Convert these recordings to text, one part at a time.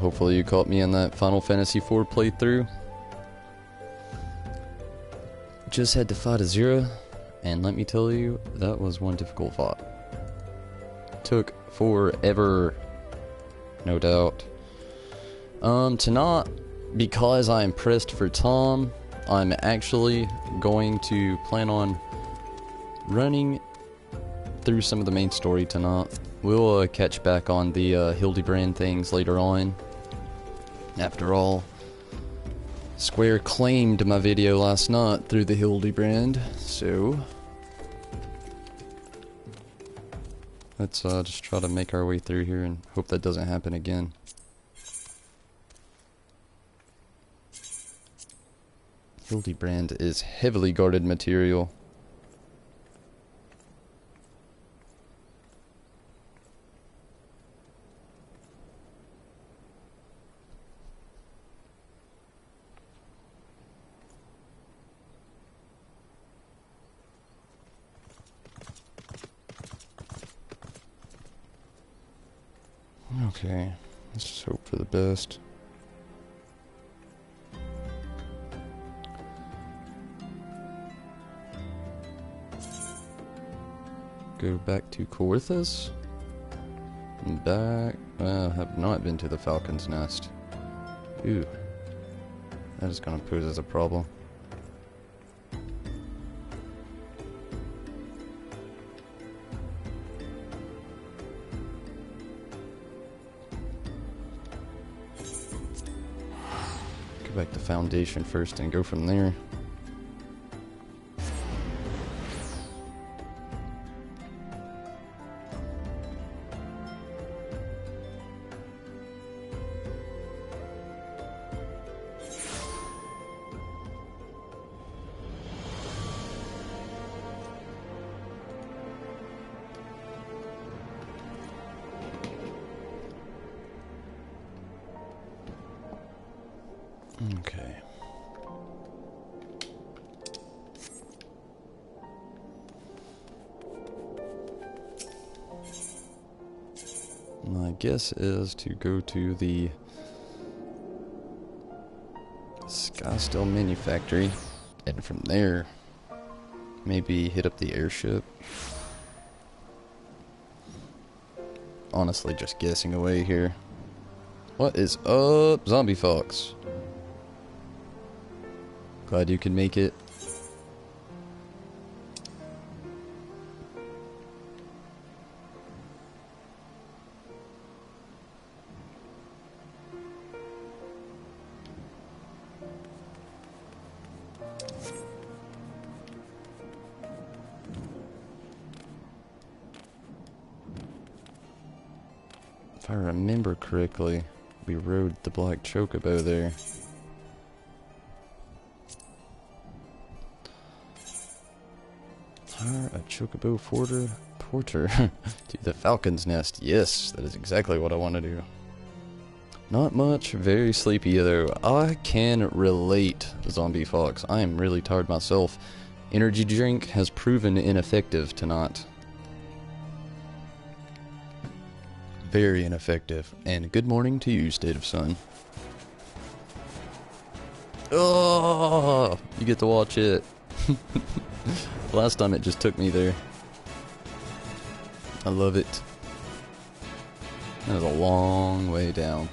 hopefully you caught me in that Final Fantasy IV playthrough. Just had to fight a Zera, and let me tell you, that was one difficult fight. Took forever, no doubt. Tonight, because I am pressed for time, I'm actually going to plan on running through some of the main story tonight. We'll catch back on the Hildebrand things later on. After all, Square claimed my video last night through the Hildebrand, so let's just try to make our way through here and hope that doesn't happen again. Hildebrand is heavily guarded material. Okay, let's just hope for the best. Go back to Coerthas. Back. I have not been to the Falcon's nest. Ooh. That is going to pose as a problem. Go back to Foundation first and go from there. Okay. My guess is to go to the Skysteel Mini Factory, and from there, maybe hit up the airship. Honestly, just guessing away here. What is up, Zombie Fox? Glad you can make it. If I remember correctly, we rode the black chocobo there. Hire a chocobo porter to the Falcon's nest. Yes, that is exactly what I want to do. Not much, very sleepy though. I can relate, Zombie Fox. I am really tired myself. Energy drink has proven ineffective tonight. Very ineffective. And good morning to you, State of Sun. Oh, you get to watch it. Last time it just took me there. I love it. That was a long way down.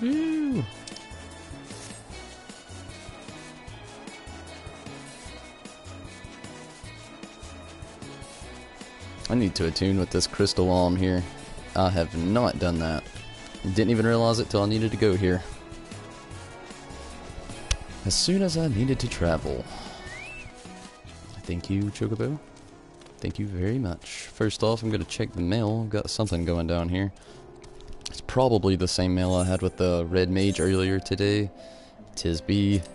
Woo! I need to attune with this crystal arm here. I have not done that. Didn't even realize it till I needed to go here. As soon as I needed to travel. Thank you, Chocobo. Thank you very much. First off, I'm going to check the mail. Got something going down here. It's probably the same mail I had with the red mage earlier today. Tisby.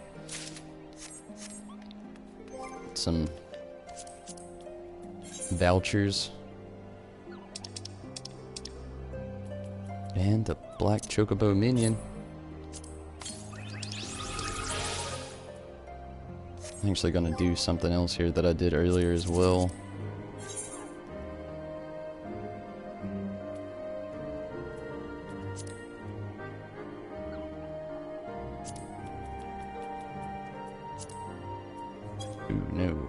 Some vouchers. And the black chocobo minion. I'm actually gonna do something else here that I did earlier as well. Ooh, no.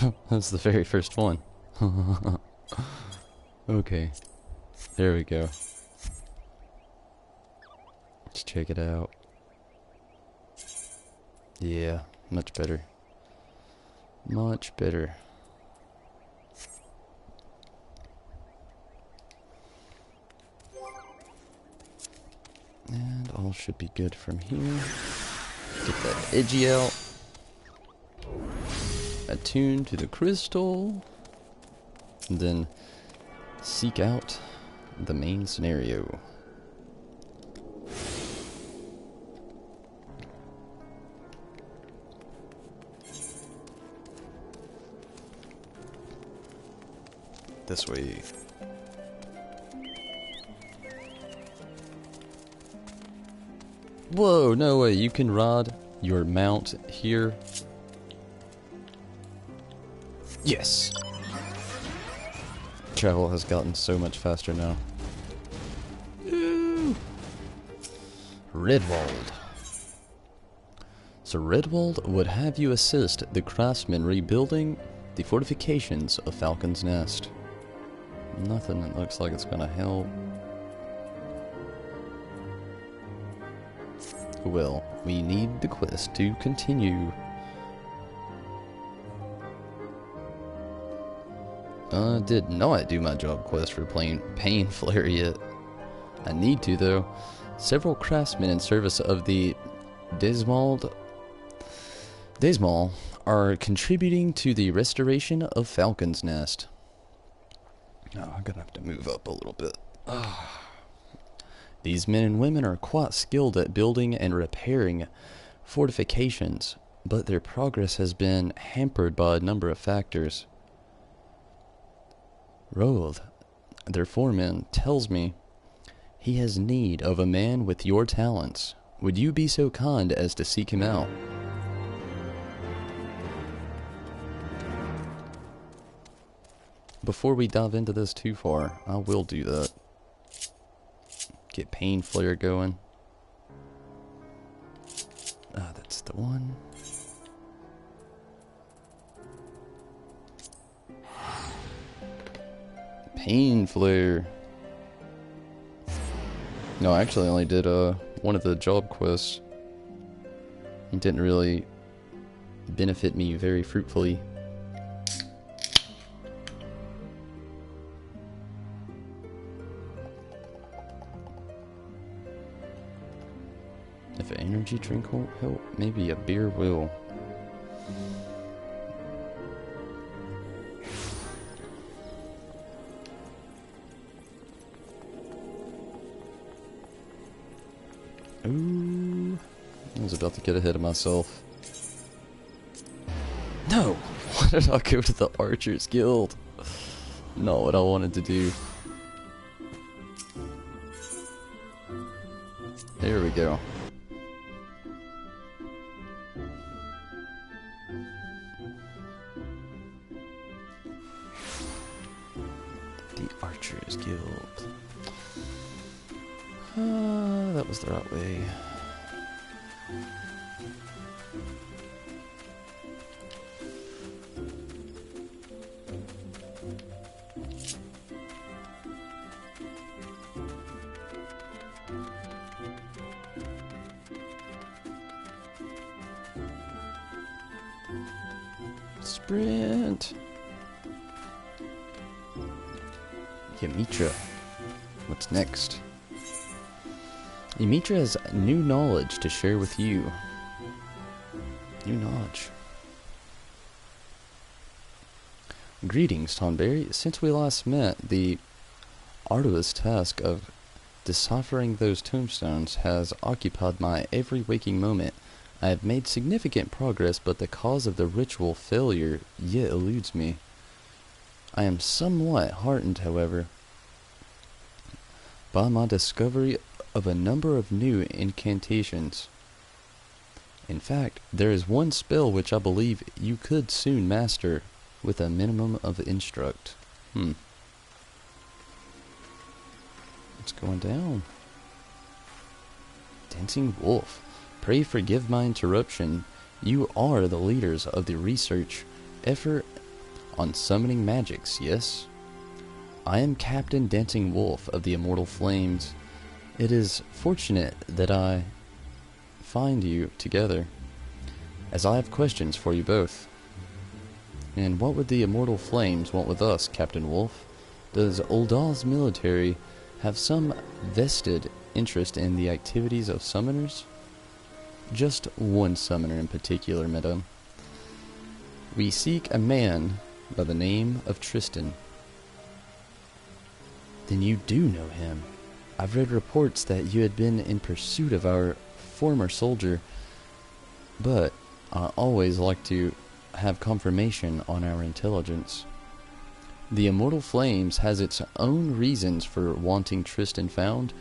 Oh, that's the very first one. Okay, there we go. Let's check it out. Yeah, much better. Much better. And all should be good from here. Get that edgy out. Attune to the crystal. And then seek out the main scenario. This way. Whoa, no way, you can ride your mount here. Yes! Travel has gotten so much faster now. Ooh. Redwald. So Redwald would have you assist the craftsmen rebuilding the fortifications of Falcon's Nest. Nothing that looks like it's gonna help. Well, we need the quest to continue. Did not do my job quest for playing Pain Flare yet. I need to though. Several craftsmen in service of the Desmal are contributing to the restoration of Falcon's Nest. Oh, I'm gonna have to move up a little bit. These men and women are quite skilled at building and repairing fortifications, but their progress has been hampered by a number of factors. Roald, their foreman, tells me he has need of a man with your talents. Would you be so kind as to seek him out? Before we dive into this too far, I will do that. Get Pain Flare going. Ah, that's the one. Pain Flare. No, I actually only did one of the job quests. It didn't really benefit me very fruitfully. If an energy drink won't help, maybe a beer will. Ooh, I was about to get ahead of myself. No! Why did I go to the Archers Guild? Not what I wanted to do. There we go. The Archers Guild. That was the right way. Sprint. Ymitra. What's next? Ymitra has new knowledge to share with you. New knowledge. Greetings, Tonberry. Since we last met, the arduous task of deciphering those tombstones has occupied my every waking moment. I have made significant progress, but the cause of the ritual failure yet eludes me. I am somewhat heartened, however, by my discovery of a number of new incantations. In fact, there is one spell which I believe you could soon master with a minimum of instruct. What's going down? Dancing Wolf. Pray forgive my interruption. You are the leaders of the research effort on summoning magics, yes? I am Captain Dancing Wolf of the Immortal Flames. It is fortunate that I find you together, as I have questions for you both. And what would the Immortal Flames want with us, Captain Wolf? Does Uldal's military have some vested interest in the activities of summoners? Just one summoner in particular, madam. We seek a man by the name of Tristan. Then you do know him. I've read reports that you had been in pursuit of our former soldier, but I always like to have confirmation on our intelligence. The Immortal Flames has its own reasons for wanting Tristan found.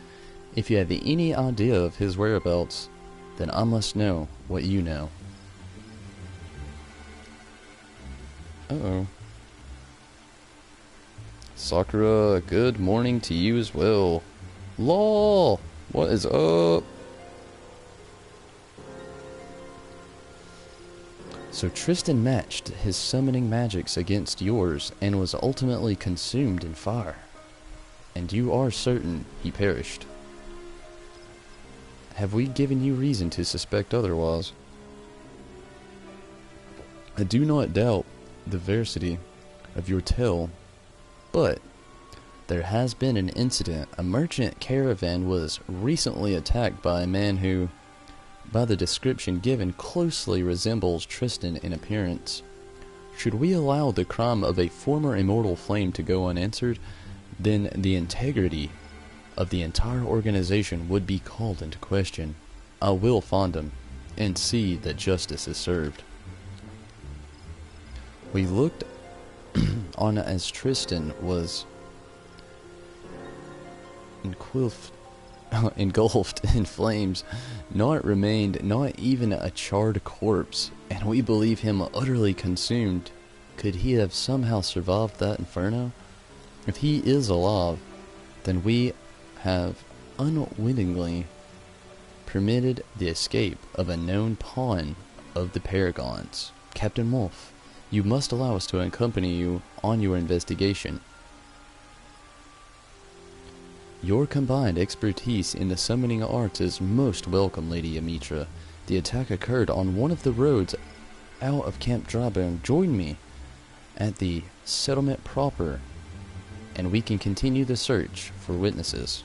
If you have any idea of his whereabouts, then I must know what you know. Uh-oh. Sakura, good morning to you as well. LOL! What is up? So Tristan matched his summoning magics against yours and was ultimately consumed in fire. And you are certain he perished. Have we given you reason to suspect otherwise? I do not doubt the veracity of your tale, but there has been an incident. A merchant caravan was recently attacked by a man who, by the description given, closely resembles Tristan in appearance. Should we allow the crime of a former Immortal Flame to go unanswered, then the integrity of the entire organization would be called into question. I will find him and see that justice is served. We looked on as Tristan was engulfed in flames, not remained not even a charred corpse, and we believe him utterly consumed. Could he have somehow survived that inferno? If he is alive, then we have unwittingly permitted the escape of a known pawn of the Paragons. Captain Wolf, you must allow us to accompany you on your investigation. Your combined expertise in the summoning arts is most welcome, Lady Amitra. The attack occurred on one of the roads out of Camp Drybone. Join me at the settlement proper, and we can continue the search for witnesses.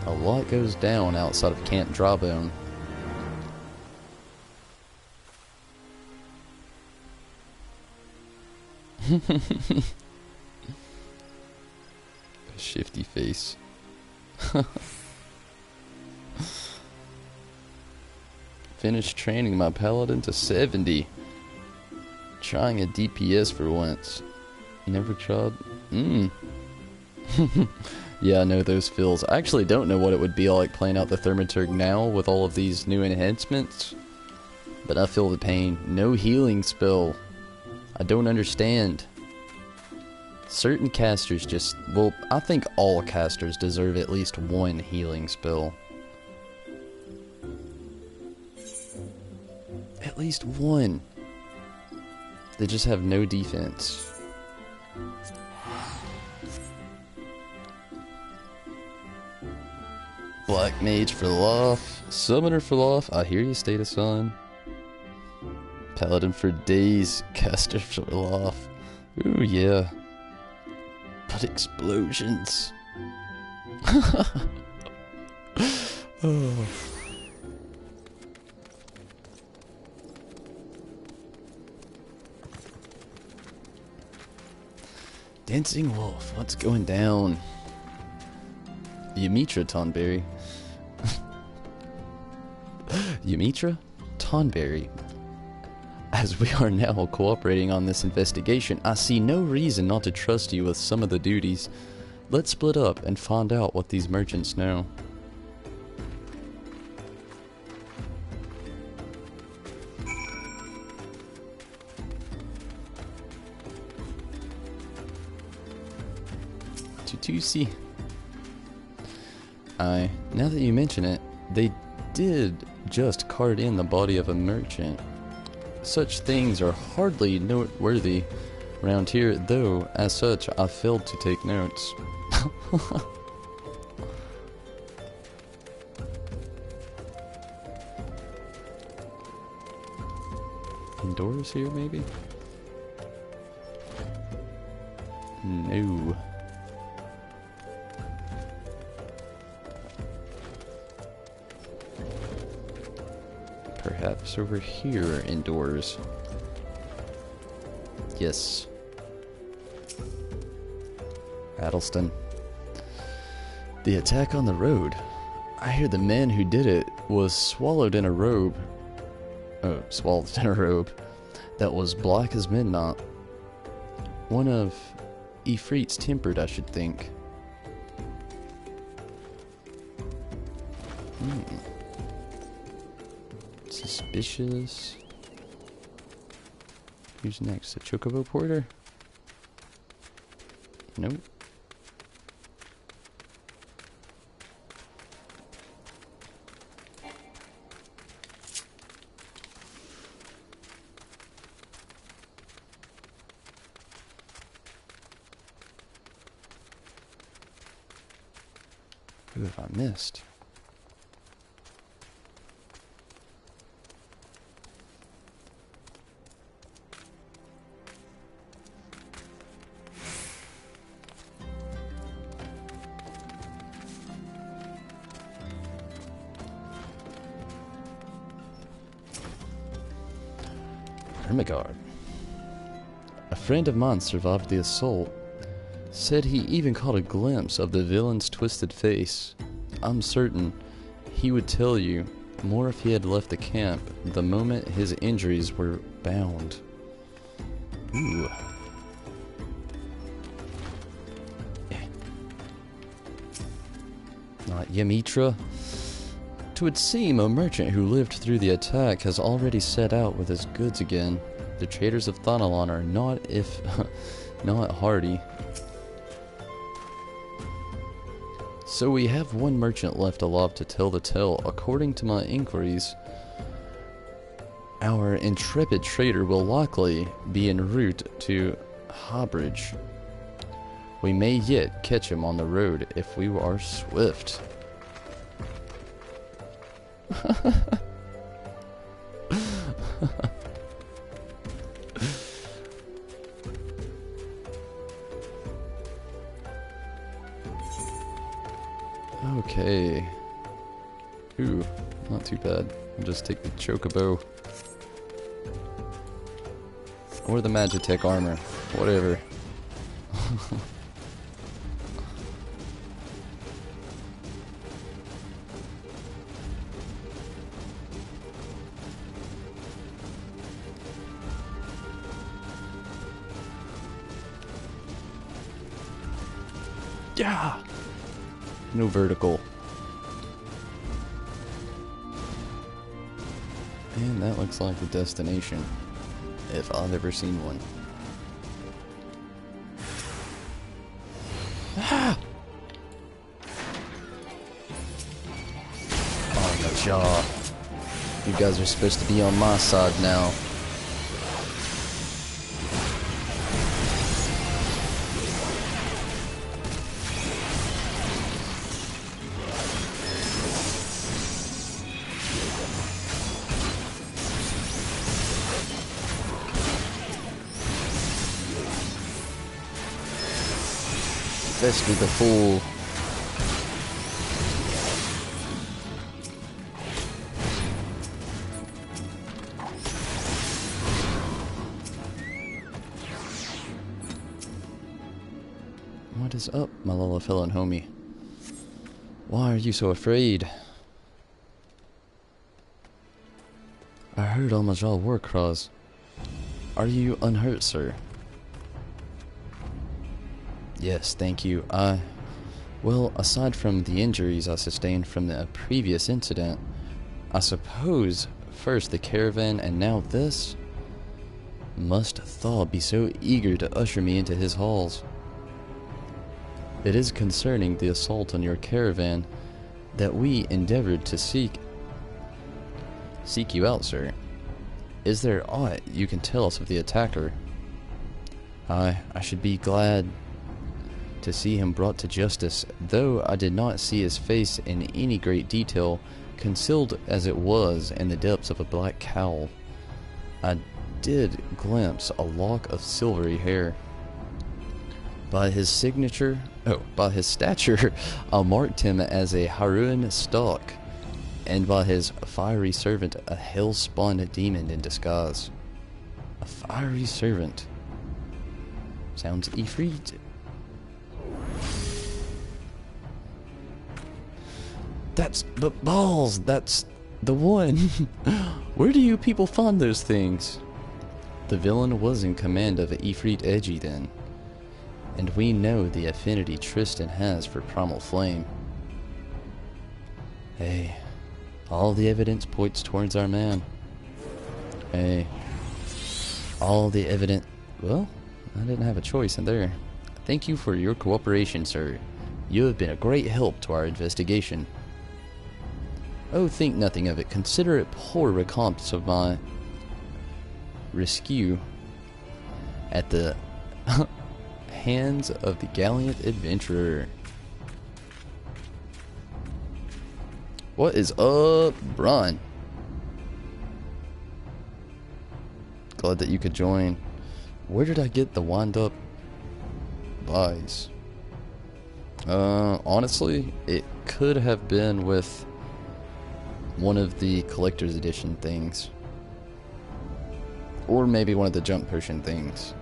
A lot goes down outside of Camp Drybone. Shifty face. Finished training my paladin to 70. Trying a DPS for once. Never tried? Yeah, I know those feels. I actually don't know what it would be like playing out the Thaumaturg now with all of these new enhancements. But I feel the pain. No healing spell. I don't understand. Certain casters just... well, I think all casters deserve at least one healing spell. At least one. They just have no defense. Black Mage for life. Summoner for life. I hear you, State of Sun. Paladin for days. Caster for life. Ooh, yeah. But explosions. Oh. Dancing Wolf, what's going down? Yamitra Tonberry. Ymitra? Tonberry. As we are now cooperating on this investigation, I see no reason not to trust you with some of the duties. Let's split up and find out what these merchants know. Tutusi. Now that you mention it, they did just cart in the body of a merchant. Such things are hardly noteworthy around here, though, as such, I failed to take notes. Indoors here, maybe? No. Perhaps over here, indoors. Yes. Addleston. The attack on the road. I hear the man who did it was swallowed in a robe. Oh, swallowed in a robe that was black as midnight. One of Ifrit's tempered, I should think. Suspicious. Who's next? The Chocobo Porter? Nope. Who have I missed? Hermigard. A friend of mine survived the assault. Said he even caught a glimpse of the villain's twisted face. I'm certain he would tell you more if he had left the camp the moment his injuries were bound. Ooh. Not Ymitra. 'Twould seem a merchant who lived through the attack has already set out with his goods again. The traders of Thonalon are not hardy. So we have one merchant left alive to tell the tale. According to my inquiries, our intrepid trader will likely be en route to Harbridge. We may yet catch him on the road if we are swift. Okay. Ooh, not too bad. I'll just take the Chocobo. Or the Magitech armor. Whatever. Yeah! No vertical. And that looks like the destination, if I've ever seen one. Ah! Oh, my jaw. You guys are supposed to be on my side now. Especially the fool. What is up, my little fellow homie? Why are you so afraid? I heard Almajal war cries. Are you unhurt, sir? Yes, thank you. Well, aside from the injuries I sustained from the previous incident, I suppose first the caravan and now this. Must Thaw be so eager to usher me into his halls? It is concerning the assault on your caravan that we endeavored to seek you out, sir. Is there aught you can tell us of the attacker? I should be glad to see him brought to justice, though I did not see his face in any great detail, concealed as it was in the depths of a black cowl. I did glimpse a lock of silvery hair. By his stature, I marked him as a Haruan stalk, and by his fiery servant, a hell-spawn demon in disguise. A fiery servant. Sounds Ifrit. But balls, that's the one. Where do you people find those things? The villain was in command of Ifrit Edgy then, and we know the affinity Tristan has for primal flame. Hey, all the evidence points towards our man. Hey, all the evidence... Well, I didn't have a choice in there. Thank you for your cooperation, sir. You have been a great help to our investigation. Oh, think nothing of it. Consider it poor recompense of my rescue at the hands of the gallant adventurer. What is up, Bron? Glad that you could join. Where did I get the wind-up buys? Honestly, it could have been with one of the collector's edition things, or maybe one of the jump potion things.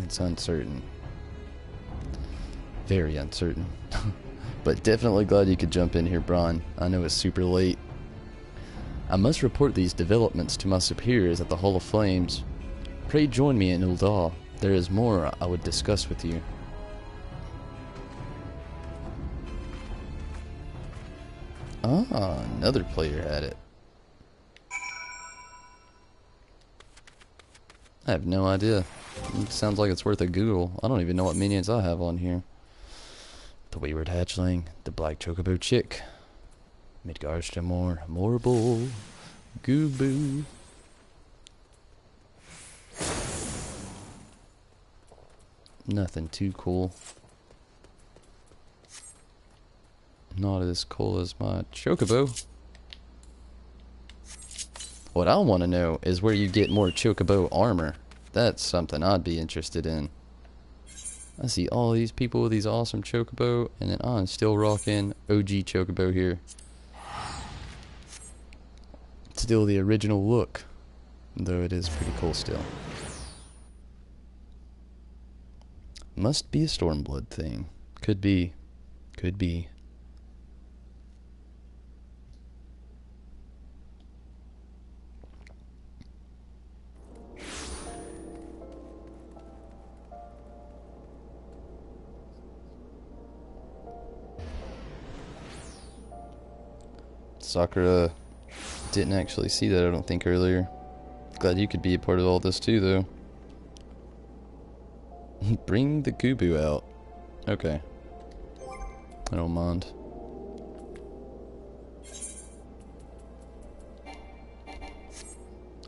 It's uncertain. Very uncertain. But definitely glad you could jump in here, Bron. I know it's super late. I must report these developments to my superiors at the Hall of Flames. Pray join me in Ul'dah. There is more I would discuss with you. Ah, another player had it. I have no idea. It sounds like it's worth a Google. I don't even know what minions I have on here. The Wayward Hatchling, the Black Chocobo Chick, Midgarstamore, Morble, Gooboo. Nothing too cool. Not as cool as my Chocobo. What I want to know is where you get more Chocobo armor. That's something I'd be interested in. I see all these people with these awesome Chocobo, and then I'm still rocking OG Chocobo here. Still the original look, though it is pretty cool still. Must be a stormblood thing. Could be. Could be. Sakura didn't actually see that, I don't think, earlier. Glad you could be a part of all this too, though. Bring the Gooboo out. Okay. I don't mind.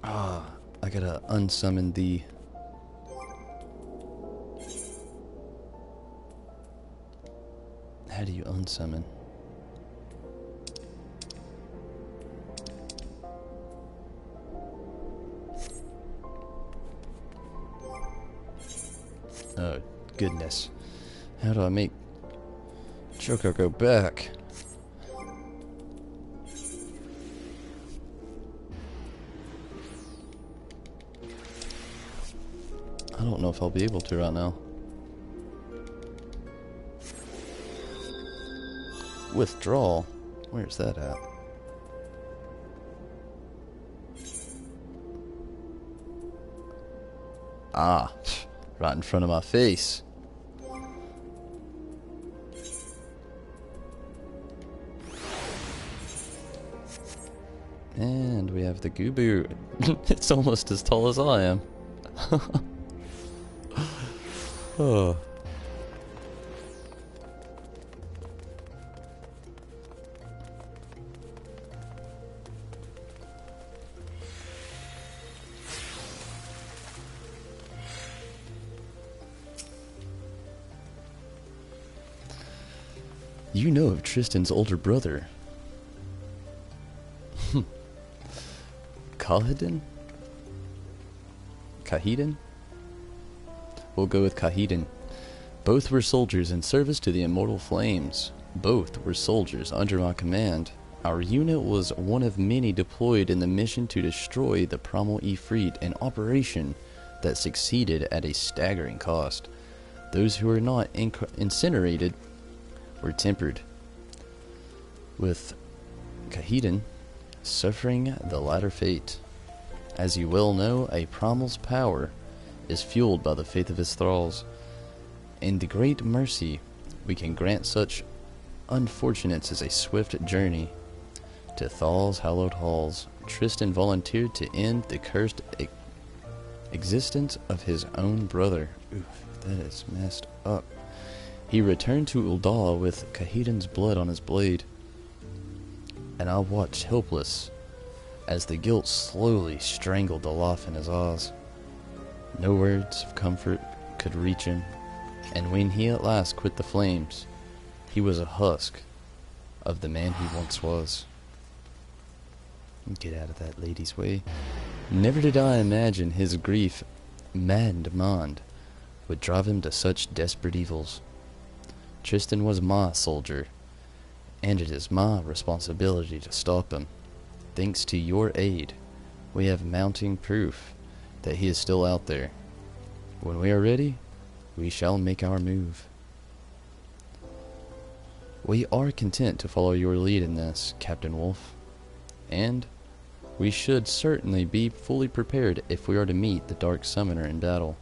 Ah, I gotta unsummon the... How do you unsummon? Oh, goodness. How do I make Choco go back? I don't know if I'll be able to right now. Withdrawal? Where's that at? Ah, right in front of my face. And we have the Goobu. It's almost as tall as I am. Oh. You know of Tristan's older brother. Kahidin? Kahidin? We'll go with Kahidin. Both were soldiers in service to the Immortal Flames. Both were soldiers under my command. Our unit was one of many deployed in the mission to destroy the Primal Ifrit, an operation that succeeded at a staggering cost. Those who were not incinerated were tempered, with Kahidin suffering the latter fate. As you well know, a Primal's power is fueled by the faith of his thralls. In the great mercy, we can grant such unfortunates as a swift journey to Thal's hallowed halls. Tristan volunteered to end the cursed existence of his own brother. Oof, that is messed up. He returned to Ul'dah with Kahidin's blood on his blade, and I watched helpless as the guilt slowly strangled the life in his eyes. No words of comfort could reach him, and when he at last quit the flames, he was a husk of the man he once was. Get out of that lady's way. Never did I imagine his grief, maddened mind, would drive him to such desperate evils. Tristan was my soldier, and it is my responsibility to stop him. Thanks to your aid, we have mounting proof that he is still out there. When we are ready, we shall make our move. We are content to follow your lead in this, Captain Wolf, and we should certainly be fully prepared if we are to meet the Dark Summoner in battle.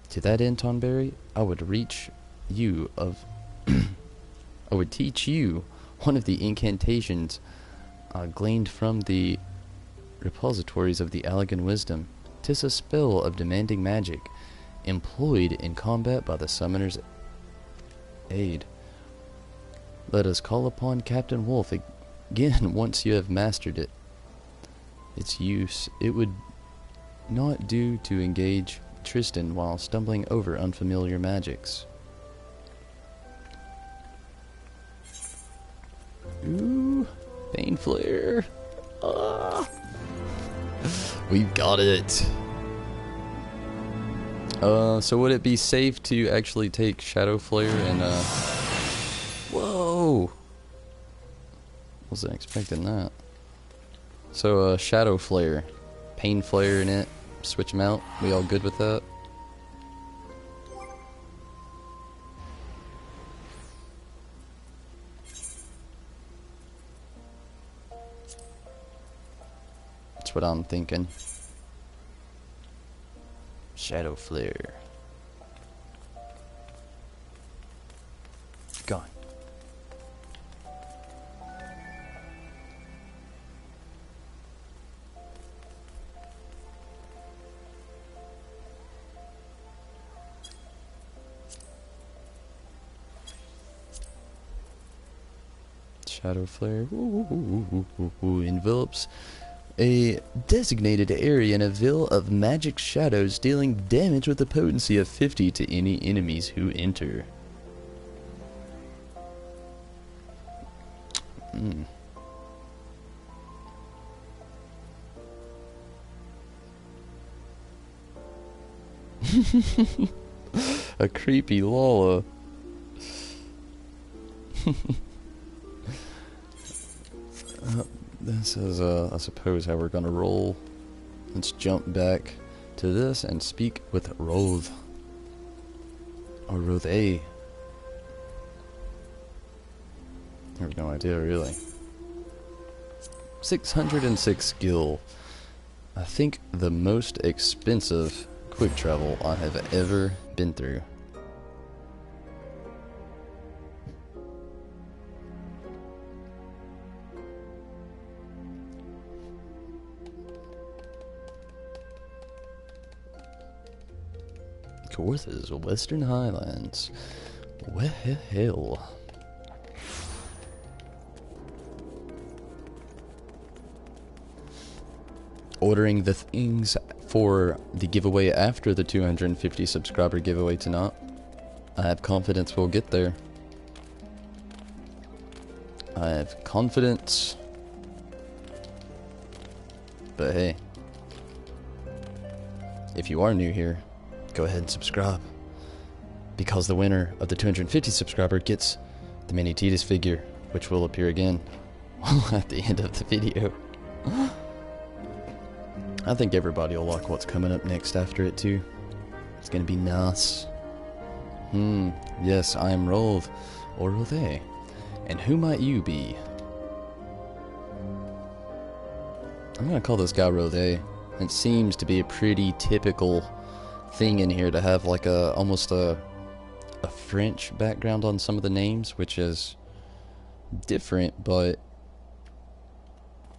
To that end, Tonberry, I would teach you one of the incantations gleaned from the repositories of the Allegan Wisdom. 'Tis a spell of demanding magic, employed in combat by the summoner's aid. Let us call upon Captain Wolf again once you have mastered it. Its use, it would not do to engage Tristan while stumbling over unfamiliar magics. Ooh, Pain Flare. Ah. We've got it. So would it be safe to actually take Shadow Flare and whoa! Wasn't expecting that. So Shadow Flare, Pain Flare in it. Switch them out. We all good with that? That's what I'm thinking. Shadow Flare. Gone. Shadow Flare envelops a designated area in a veil of magic shadows, dealing damage with a potency of 50 to any enemies who enter. A creepy Lola. This is, I suppose, how we're gonna roll. Let's jump back to this and speak with Roth. Or Roth A. I have no idea, really. 606 skill. I think the most expensive quick travel I have ever been through. Kawortha's Western Highlands. Well. Ordering the things for the giveaway after the 250 subscriber giveaway tonight. I have confidence we'll get there. I have confidence. But hey, if you are new here, go ahead and subscribe. Because the winner of the 250 subscriber gets the mini Titus figure, which will appear again at the end of the video. I think everybody will like what's coming up next after it too. It's gonna be nice. Yes, I am Rolv, or Rolve. And who might you be? I'm gonna call this guy Rolve. It seems to be a pretty typical thing in here to have like almost a French background on some of the names, which is different, but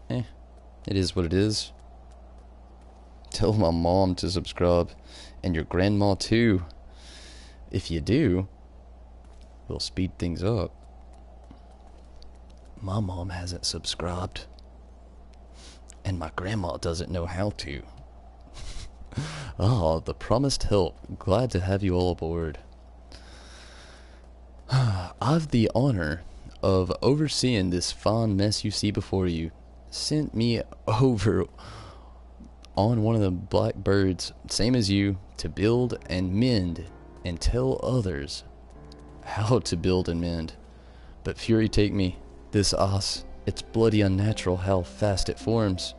it is what it is. Tell my mom to subscribe, and your grandma too. If you do, we'll speed things up. My mom hasn't subscribed, and my grandma doesn't know how to. Oh, the promised help. Glad to have you all aboard. I've the honor of overseeing this fine mess you see before you. Sent me over on one of the black birds, same as you, to build and mend and tell others how to build and mend. But fury take me, this ice, it's bloody unnatural how fast it forms.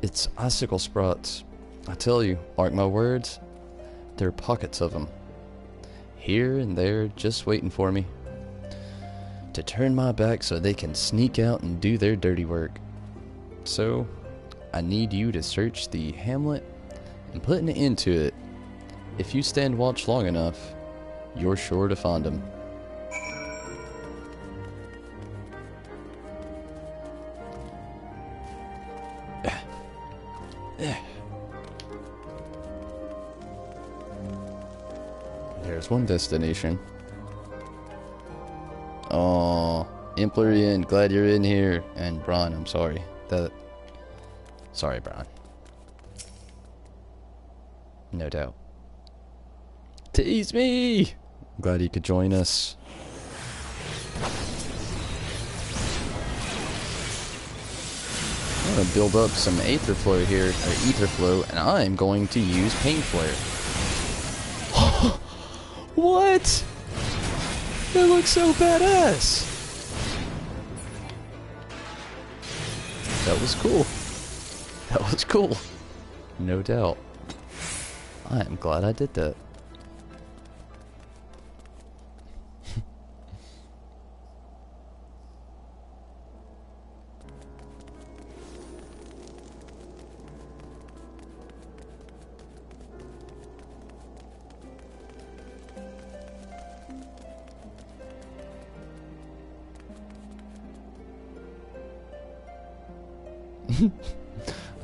It's icicle sprouts. I tell you, mark my words, there are pockets of them. Here and there, just waiting for me. To turn my back so they can sneak out and do their dirty work. So, I need you to search the hamlet and put an end to it. If you stand watch long enough, you're sure to find them. There's one destination. Oh, Implerian, glad you're in here. And Brian, I'm sorry. Sorry, Brian. No doubt. Tease me! Glad you could join us. I'm gonna build up some Aether Flow here, or Ether Flow, and I'm going to use Pain Flare. What? That looks so badass! That was cool. That was cool. No doubt. I am glad I did that.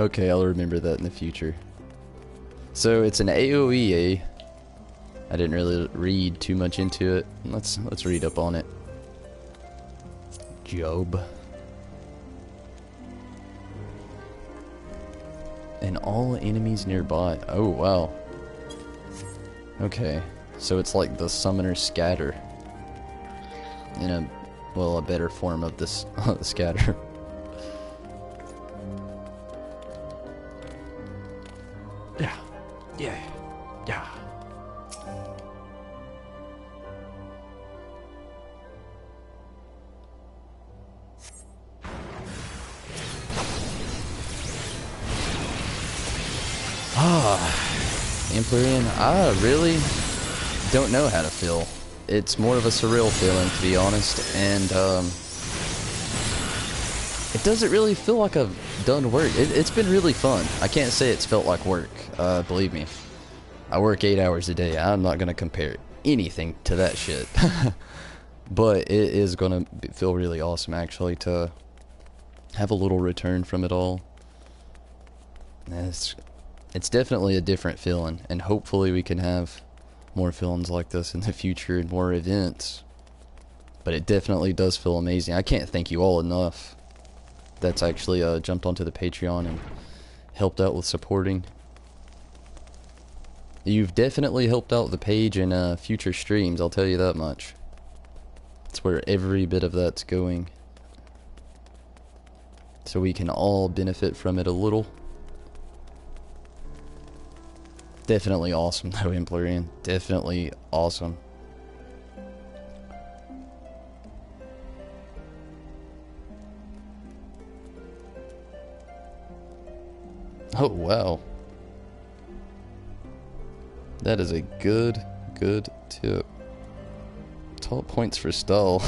Okay, I'll remember that in the future. So it's an AOE. I didn't really read too much into it. Let's read up on it. Job. And all enemies nearby. Oh wow. Okay, so it's like the Summoner Scatter. In a better form of this scatter. Yeah. Implerian, I really don't know how to feel. It's more of a surreal feeling, to be honest, and it doesn't really feel like I've done work. It's been really fun. I can't say it's felt like work. Believe me. I work 8 hours a day. I'm not going to compare anything to that shit. But it is going to feel really awesome, actually, to have a little return from it all. It's definitely a different feeling, and hopefully we can have more feelings like this in the future and more events. But it definitely does feel amazing. I can't thank you all enough that's actually jumped onto the Patreon and helped out with supporting. You've definitely helped out the page in future streams, I'll tell you that much. It's where every bit of that's going. So we can all benefit from it a little. Definitely awesome though, Emporian. Definitely awesome. Oh wow. That is a good tip. Top points for stall.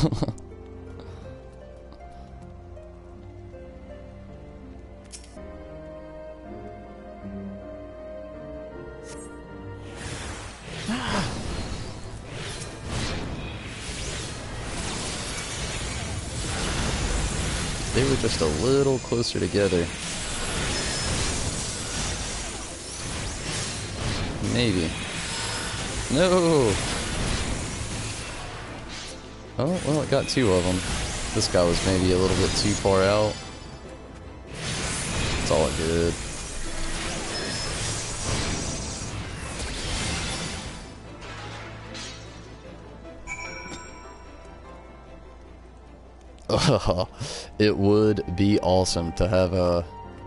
They were just a little closer together. Maybe. No! Oh, well, it got two of them. This guy was maybe a little bit too far out. It's all good. It would be awesome to have a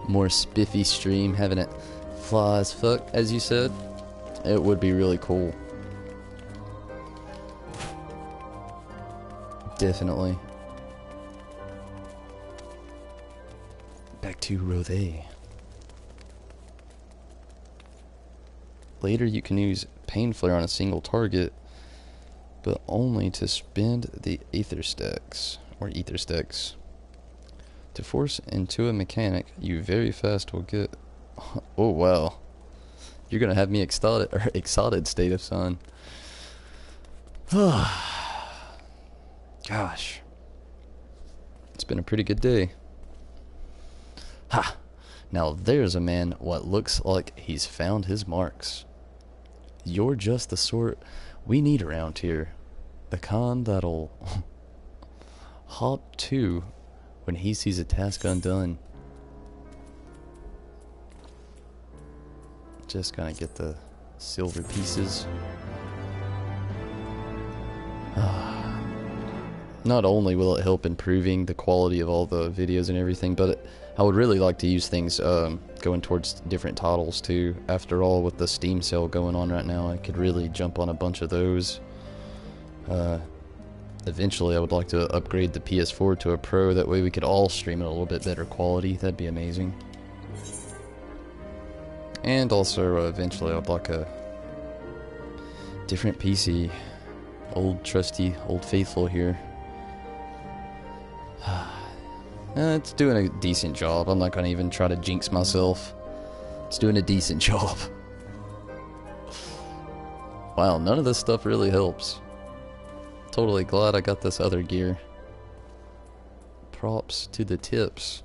more spiffy stream, having it fly as fuck, as you said. It would be really cool. Definitely. Back to Rothe. Later you can use Pain Flare on a single target, but only to spend the Aether Stacks, or Ether Stacks. To force into a mechanic, you very fast will get... Oh wow. You're gonna have me excited, State of Sun. Gosh. It's been a pretty good day. Ha! Now there's a man what looks like he's found his marks. You're just the sort we need around here. The kind that'll hop to when he sees a task undone. Just gonna get the silver pieces. Not only will it help improving the quality of all the videos and everything, but I would really like to use things going towards different titles too. After all, with the Steam sale going on right now, I could really jump on a bunch of those. Eventually I would like to upgrade the PS4 to a Pro, that way we could all stream at a little bit better quality. That'd be amazing. And also eventually I'd like a different PC. Old trusty, old faithful here. It's doing a decent job. I'm not gonna even try to jinx myself. It's doing a decent job. Wow, none of this stuff really helps. Totally glad I got this other gear. Props to the tips.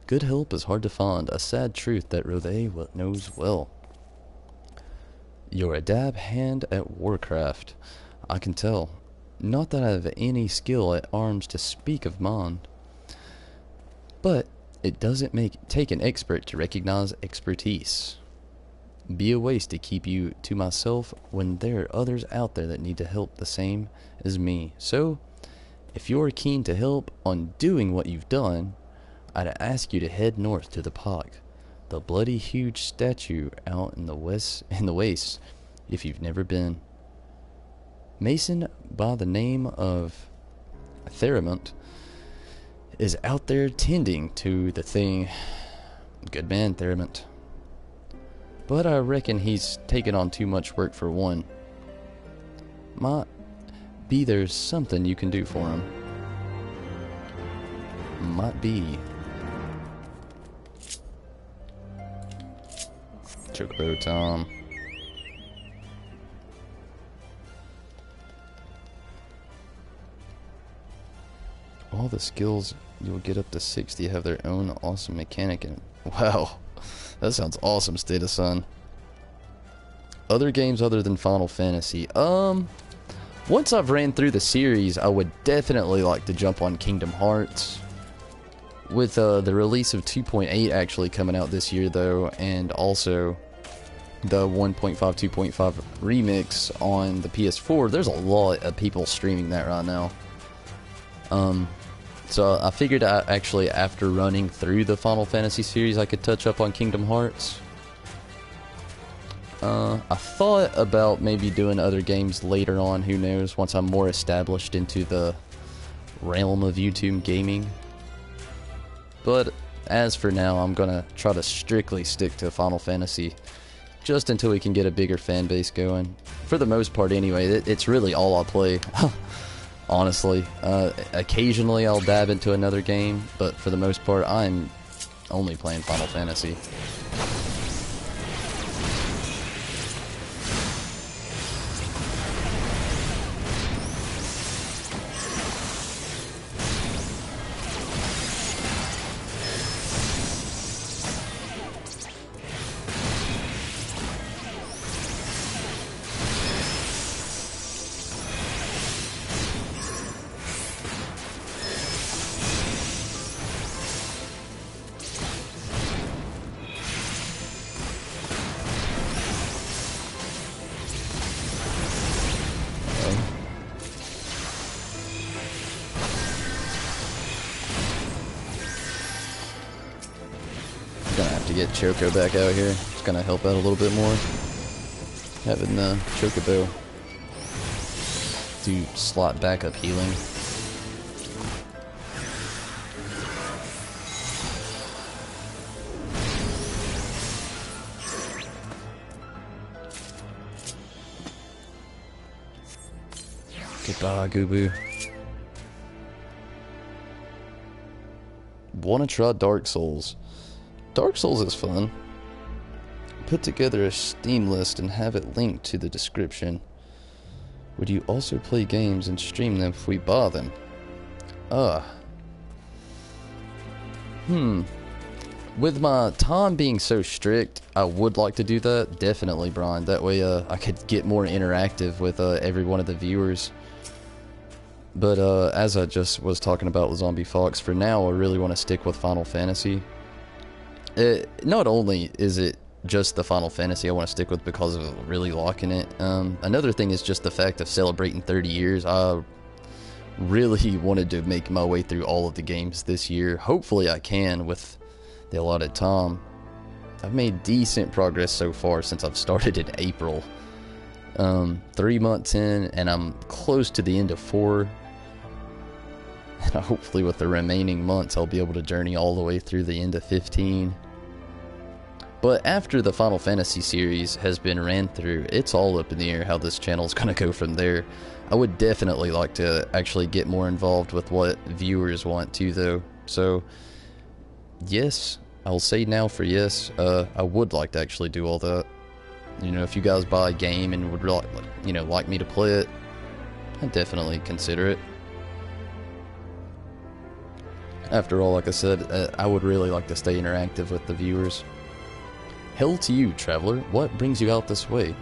Good help is hard to find, a sad truth that Rothe knows well. You're a dab hand at warcraft, I can tell. Not that I have any skill at arms to speak of mine. But it doesn't take an expert to recognize expertise. Be a waste to keep you to myself when there are others out there that need to help the same as me. So, if you're keen to help on doing what you've done, I'd ask you to head north to the park, the bloody huge statue out in the waste, if you've never been. Mason by the name of Theramont is out there tending to the thing. Good man, Theramont. But I reckon he's taken on too much work for one. Might be there's something you can do for him. might be. Chocobo Tom. All the skills you'll get up to 60 have their own awesome mechanic in it. Wow, that sounds awesome, State of Sun. Other games other than Final Fantasy. Once I've ran through the series, I would definitely like to jump on Kingdom Hearts. With the release of 2.8 actually coming out this year, though, and also the 1.5, 2.5 remix on the PS4, there's a lot of people streaming that right now. So I figured actually after running through the Final Fantasy series, I could touch up on Kingdom Hearts. I thought about maybe doing other games later on, who knows, once I'm more established into the realm of YouTube gaming. But as for now, I'm gonna try to strictly stick to Final Fantasy, just until we can get a bigger fan base going. For the most part anyway, it's really all I play. Honestly, occasionally I'll dab into another game, but for the most part, I'm only playing Final Fantasy. Get Choco back out here. It's gonna help out a little bit more. Having the Chocobo do slot backup healing. Goodbye, Goobu. Wanna try Dark Souls? Dark Souls is fun. Put together a Steam list and have it linked to the description. Would you also play games and stream them if we buy them? With my time being so strict, I would like to do that. Definitely, Brian. That way I could get more interactive with every one of the viewers. But as I just was talking about with Zombie Fox, for now I really want to stick with Final Fantasy. Not only is it just the Final Fantasy I want to stick with because of really liking it, another thing is just the fact of celebrating 30 years. I really wanted to make my way through all of the games this year. Hopefully I can with the allotted time. I've made decent progress so far since I've started in April. 3 months in, and I'm close to the end of 4. And hopefully with the remaining months I'll be able to journey all the way through the end of 15. But after the Final Fantasy series has been ran through, it's all up in the air how this channel is going to go from there. I would definitely like to actually get more involved with what viewers want to, though. So, yes, I'll say now for yes, I would like to actually do all that. You know, if you guys buy a game and would like me to play it, I'd definitely consider it. After all, like I said, I would really like to stay interactive with the viewers. Hail to you, traveler. What brings you out this way?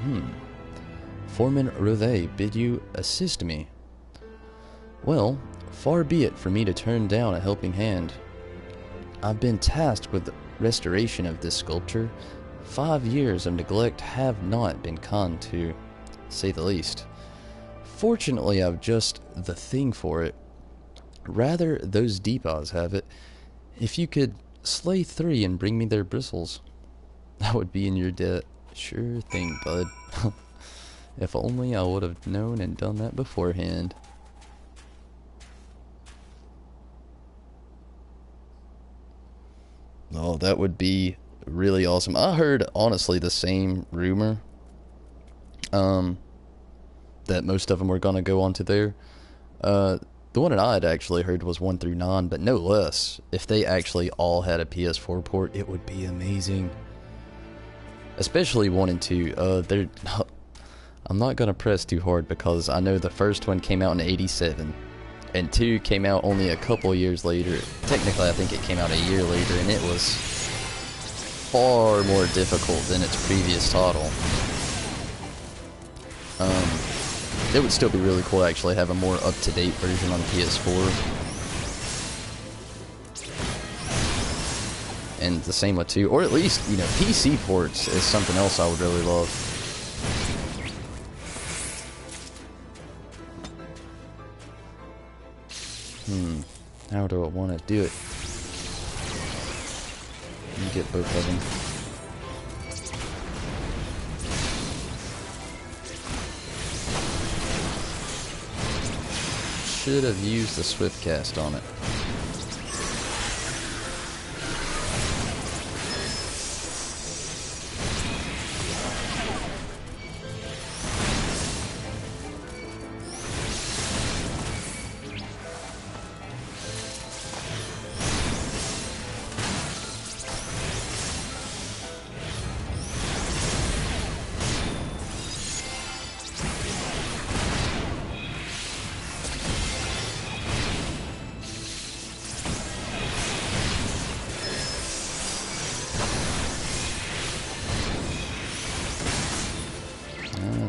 Foreman Rothe bid you assist me. Well, far be it for me to turn down a helping hand. I've been tasked with the restoration of this sculpture. 5 years of neglect have not been kind, to say the least. Fortunately, I've just the thing for it. Rather, those Deepas have it. If you could slay 3 and bring me their bristles, I would be in your debt. Sure thing, bud. If only I would have known and done that beforehand. Oh, that would be really awesome. I heard, honestly, the same rumor. That most of them were going to go onto there. The one that I had actually heard was 1 through 9, but no less. If they actually all had a PS4 port, it would be amazing. Especially 1 and 2. They're not, I'm not gonna press too hard because I know the first one came out in '87, and 2 came out only a couple years later. Technically, I think it came out a year later, and it was far more difficult than its previous title. It would still be really cool to actually have a more up-to-date version on PS4. And the same with 2, or at least, you know, PC ports is something else I would really love. How do I want to do it? Let me get both of them. Should have used the swift cast on it.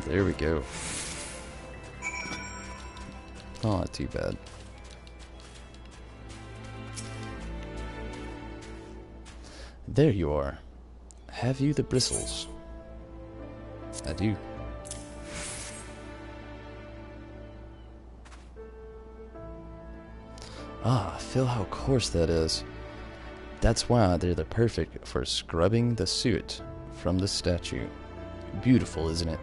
There we go. Oh, not too bad. There you are. Have you the bristles? I do. Ah, feel how coarse that is. That's why they're the perfect for scrubbing the soot from the statue. Beautiful, isn't it?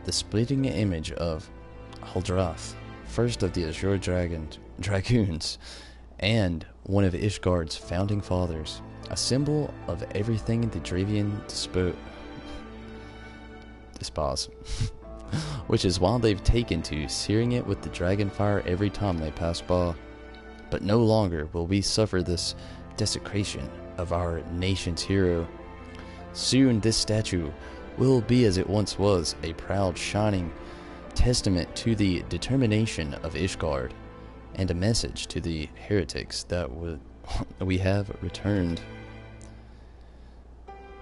The splitting image of Haldrath, first of the Azure Dragoons, and one of Ishgard's founding fathers, a symbol of everything the Dravian despise, which is why they've taken to searing it with the dragon fire every time they pass by. But no longer will we suffer this desecration of our nation's hero. Soon this statue will be as it once was, a proud, shining testament to the determination of Ishgard, and a message to the heretics that we have returned.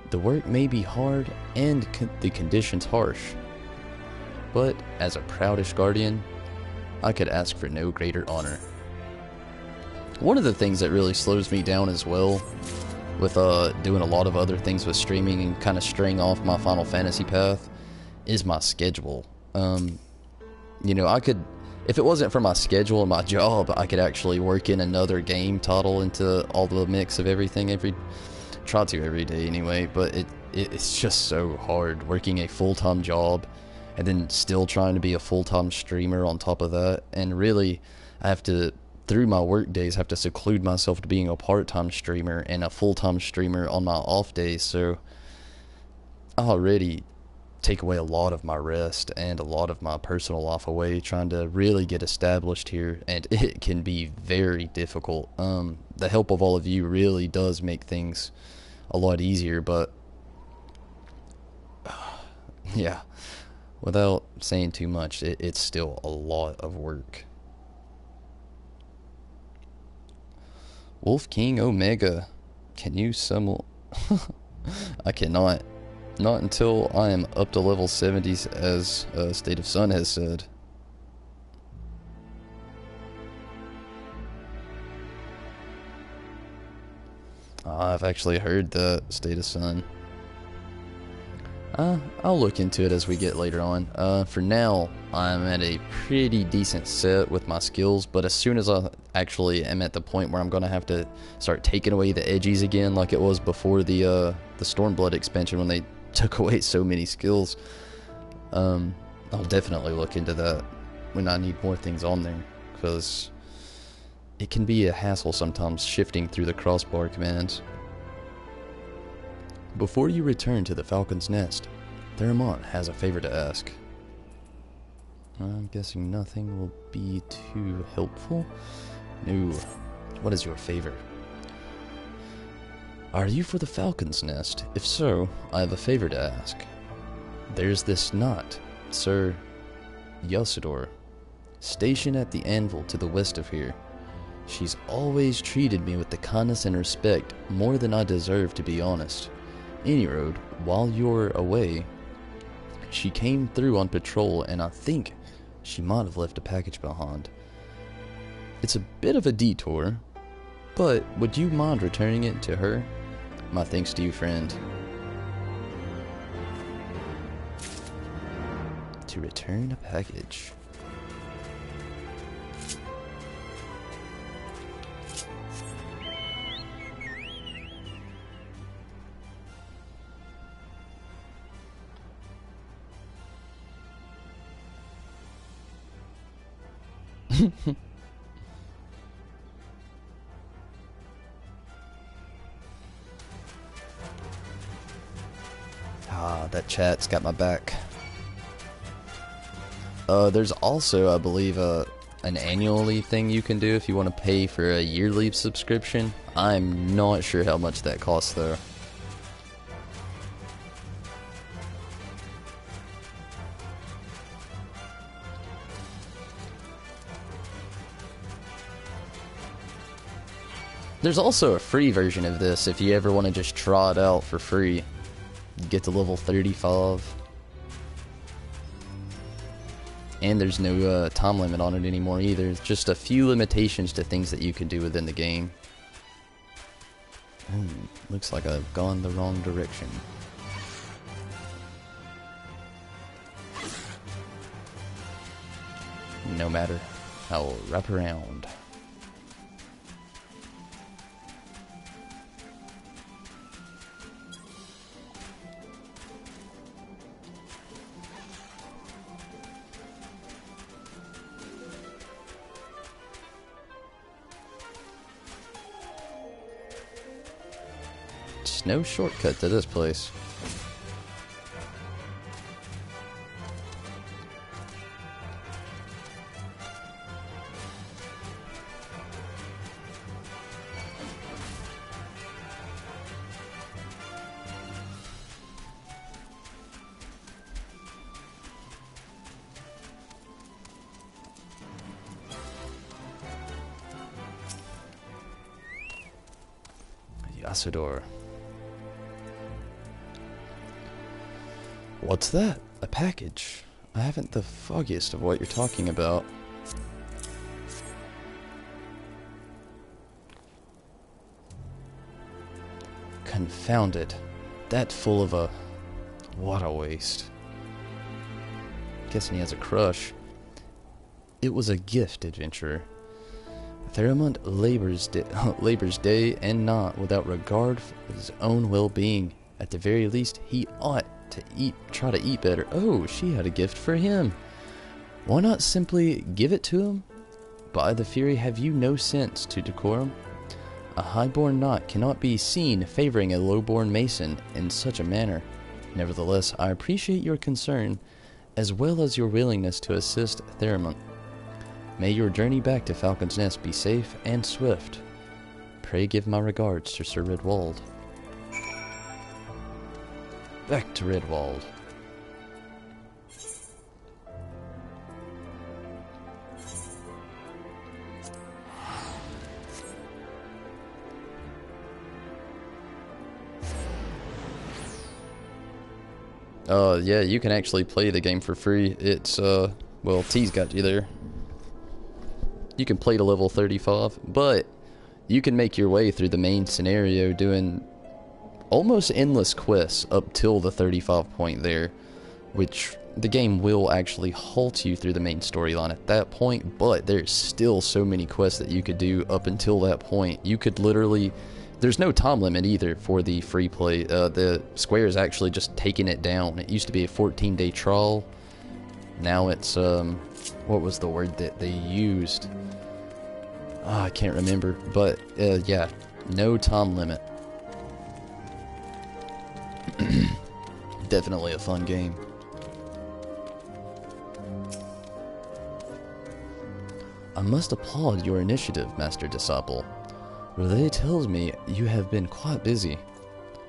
The work may be hard and the conditions harsh, but as a proud Ishgardian, I could ask for no greater honor. One of the things that really slows me down as well, with doing a lot of other things with streaming and kind of straying off my Final Fantasy path, is my schedule. You know, I could, if it wasn't for my schedule and my job, I could actually work in another game title into all the mix of everything try to every day anyway, but it's just so hard working a full-time job and then still trying to be a full-time streamer on top of that. And really, I have to, through my work days, have to seclude myself to being a part-time streamer and a full-time streamer on my off days, so I already take away a lot of my rest and a lot of my personal life away trying to really get established here, and it can be very difficult. The help of all of you really does make things a lot easier, but yeah, without saying too much, it's still a lot of work. Wolf King Omega, can you summon? I cannot. Not until I am up to level 70s, as State of Sun has said. I've actually heard that, State of Sun. I'll look into it as we get later on. For now, I'm at a pretty decent set with my skills, but as soon as I actually am at the point where I'm going to have to start taking away the edgies again, like it was before the Stormblood expansion when they took away so many skills, I'll definitely look into that when I need more things on there, because it can be a hassle sometimes shifting through the crossbar commands. Before you return to the Falcon's Nest, Theramont has a favor to ask. I'm guessing nothing will be too helpful. No. What is your favor? Are you for the Falcon's Nest? If so, I have a favor to ask. There's this knot, Sir Yosador, stationed at the anvil to the west of here. She's always treated me with the kindness and respect more than I deserve, to be honest. Any road, while you're away, she came through on patrol, and I think she might have left a package behind. It's a bit of a detour, but would you mind returning it to her? My thanks to you, friend. To return a package. That chat's got my back. There's also, I believe, an annually thing you can do if you want to pay for a yearly subscription. I'm not sure how much that costs, though. There's also a free version of this if you ever want to just try it out for free. Get to level 35. And there's no time limit on it anymore either. It's just a few limitations to things that you can do within the game. Looks like I've gone the wrong direction. No matter, I'll wrap around. No shortcut to this place. Yasador. What's that? A package? I haven't the foggiest of what you're talking about. Confound it. That full of a... What a waste. Guessing he has a crush. It was a gift, adventurer. Theramont labors day and night without regard for his own well-being. At the very least, he ought to try to eat better. Oh, she had a gift for him. Why not simply give it to him? By the Fury, have you no sense to decorum? A highborn knight cannot be seen favoring a lowborn mason in such a manner. Nevertheless, I appreciate your concern, as well as your willingness to assist Theramont. May your journey back to Falcon's Nest be safe and swift. Pray give my regards to Sir Redwald. Back to Redwald. Yeah, you can actually play the game for free. It's, well, T's got you there. You can play to level 35, but you can make your way through the main scenario doing almost endless quests up till the 35 point there, which the game will actually halt you through the main storyline at that point, but there's still so many quests that you could do up until that point. You could literally... There's no time limit either for the free play. The Square is actually just taking it down. It used to be a 14-day trial. Now it's, what was the word that they used? Oh, I can't remember. But, yeah, no time limit. Definitely a fun game. I must applaud your initiative, Master Disciple. Relay tells me you have been quite busy.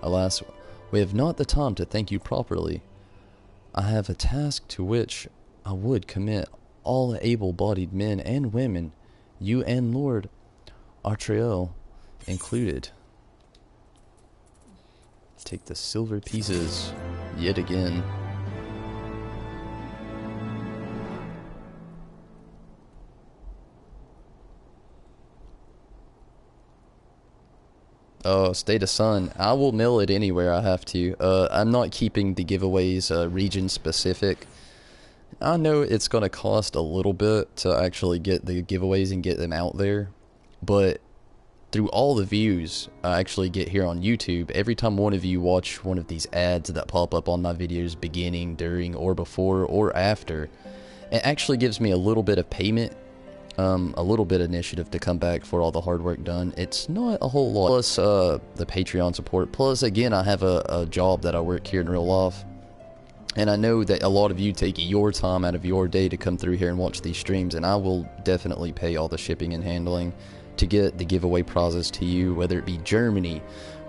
Alas, we have not the time to thank you properly. I have a task to which I would commit all able-bodied men and women, you and Lord Artriel included. Take the silver pieces yet again. Oh, State of Sun. I will mill it anywhere I have to. I'm not keeping the giveaways region specific. I know it's going to cost a little bit to actually get the giveaways and get them out there, but through all the views I actually get here on YouTube, every time one of you watch one of these ads that pop up on my videos beginning, during, or before, or after, it actually gives me a little bit of payment, a little bit of initiative to come back for all the hard work done. It's not a whole lot. Plus the Patreon support. Plus, again, I have a job that I work here in real life. And I know that a lot of you take your time out of your day to come through here and watch these streams, and I will definitely pay all the shipping and handling to get the giveaway prizes to you, whether it be Germany,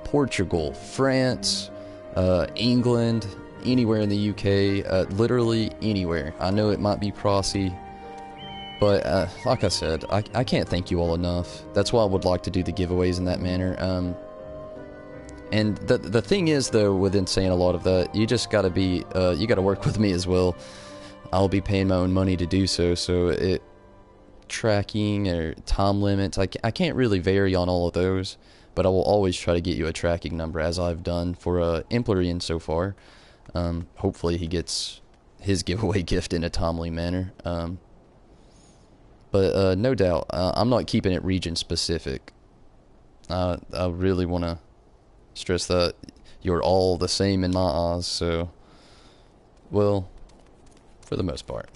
Portugal, France, England, anywhere in the UK, literally anywhere. I know it might be pricey, but like I said, I can't thank you all enough. That's why I would like to do the giveaways in that manner. And the thing is, though, within saying a lot of that, you just gotta be, you gotta work with me as well. I'll be paying my own money to do so, tracking or time limits, I can't really vary on all of those, but I will always try to get you a tracking number, as I've done for Emplorian so far. Hopefully he gets his giveaway gift in a timely manner. But no doubt, I'm not keeping it region specific. I really want to stress that you're all the same in my eyes, so, well, for the most part.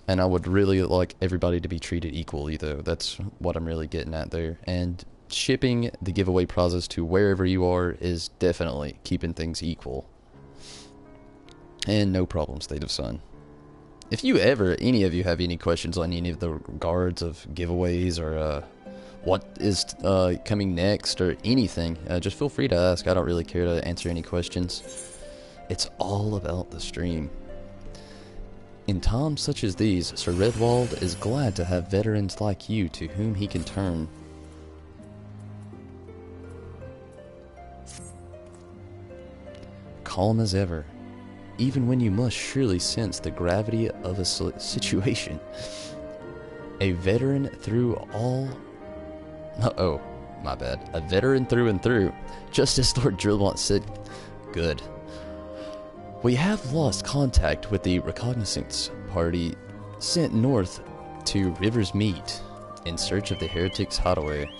And I would really like everybody to be treated equally, though. That's what I'm really getting at there. And shipping the giveaway prizes to wherever you are is definitely keeping things equal. And no problem, State of Sun. If you ever, any of you have any questions on any of the regards of giveaways or what is coming next or anything, just feel free to ask. I don't really care to answer any questions. It's all about the stream. In times such as these, Sir Redwald is glad to have veterans like you to whom he can turn. Calm as ever, even when you must surely sense the gravity of a situation. A veteran through all... Oh, my bad. A veteran through and through, just as Lord Drillmont said. Good. We have lost contact with the reconnaissance party sent north to River's Meet in search of the heretics' hideaway.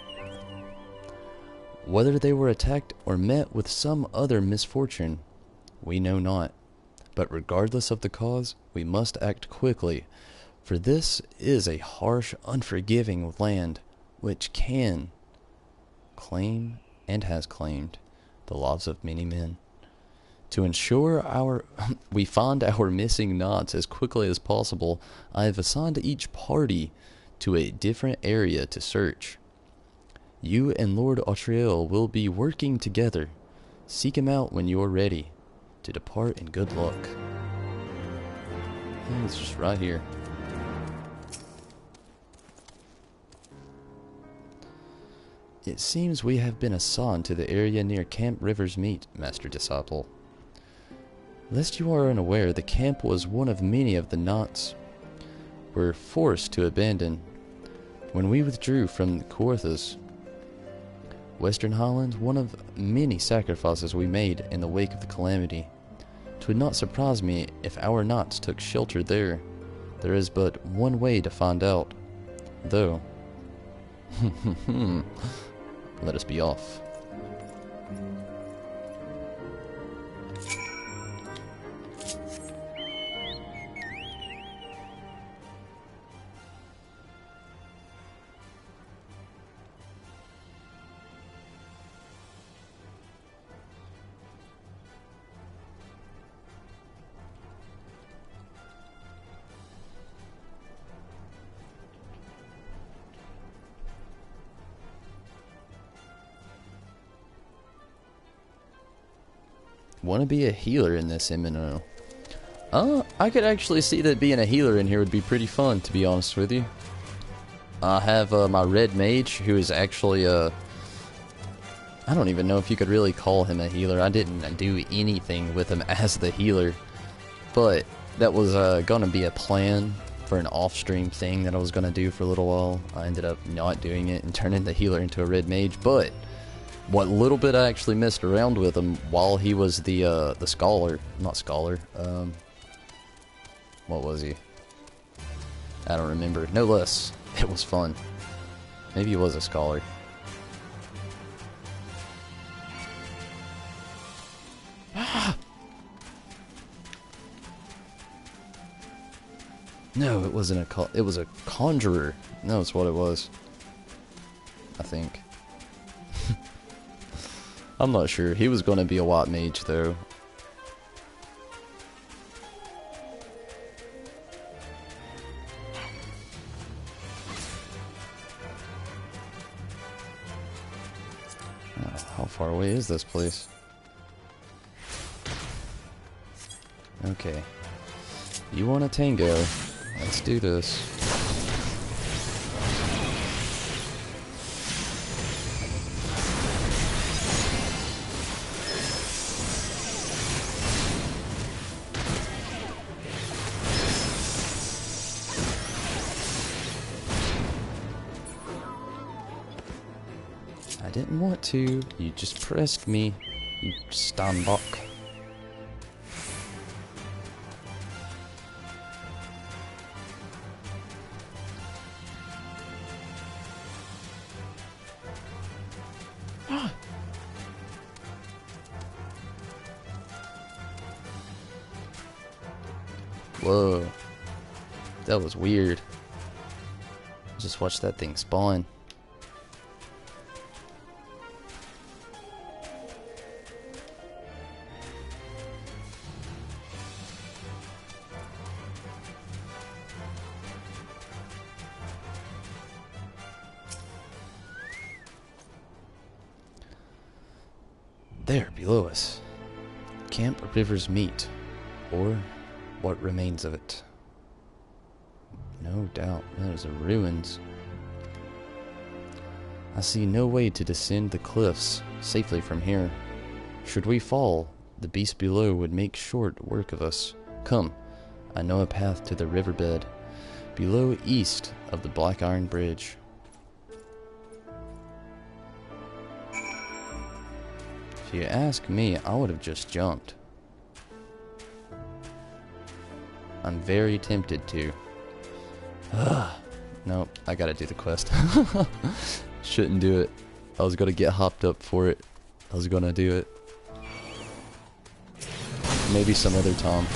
Whether they were attacked or met with some other misfortune, we know not. But regardless of the cause, we must act quickly, for this is a harsh, unforgiving land which can claim and has claimed the lives of many men. To ensure we find our missing knots as quickly as possible, I have assigned each party to a different area to search. You and Lord Artriel will be working together. Seek him out when you are ready to depart in good luck. It's just right here. It seems we have been assigned to the area near Camp River's Meet, Master Disciple. Lest you are unaware, the camp was one of many of the knots were forced to abandon when we withdrew from Coerthas. Western Highlands, one of many sacrifices we made in the wake of the calamity. 'Twould not surprise me if our knots took shelter there. There is but one way to find out, though. Let us be off. want to be a healer in this MMO. I could actually see that being a healer in here would be pretty fun, to be honest with you. I have my red mage, who is actually I don't even know if you could really call him a healer. I didn't do anything with him as the healer, but that was gonna be a plan for an off-stream thing that I was gonna do for a little while. I ended up not doing it and turning the healer into a red mage, but what little bit I actually messed around with him while he was the scholar, not scholar, what was he? I don't remember. No less. It was fun. Maybe he was a scholar. No, it wasn't it was a conjurer. No, it's what it was. I think. I'm not sure. He was going to be a white mage, though. How far away is this place? Okay. You want a tango? Let's do this. I didn't want to. You just pressed me. You Steinbock. Whoa. That was weird. Just watch that thing spawn. There, below us. Camp Rivers Meet, or what remains of it. No doubt, those are ruins. I see no way to descend the cliffs safely from here. Should we fall, the beast below would make short work of us. Come, I know a path to the riverbed, below east of the Black Iron Bridge. If you ask me, I would have just jumped. I'm very tempted to. Nope, I gotta do the quest. Shouldn't do it. I was gonna get hopped up for it. I was gonna do it. Maybe some other time.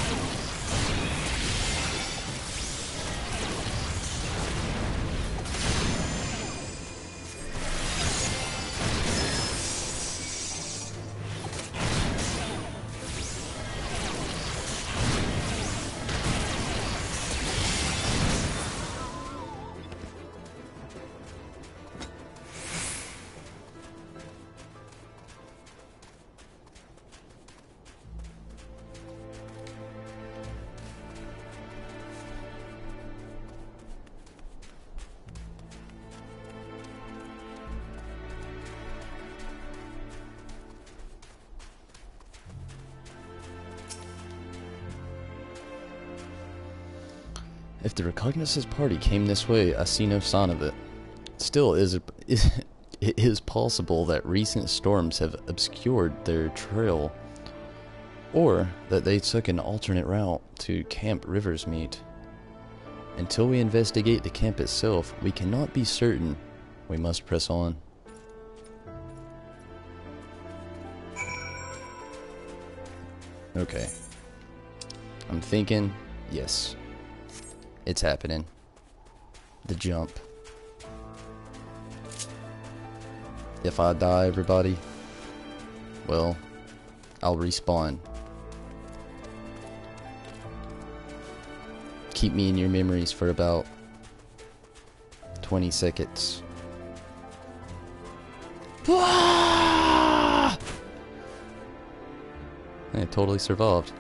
If the reconnaissance party came this way, I see no sign of it. Still, it is possible that recent storms have obscured their trail, or that they took an alternate route to Camp Rivers Meet. Until we investigate the camp itself, we cannot be certain. We must press on. Okay. I'm thinking, yes. It's happening. The jump. If I die, everybody, well, I'll respawn. Keep me in your memories for about 20 seconds. I totally survived.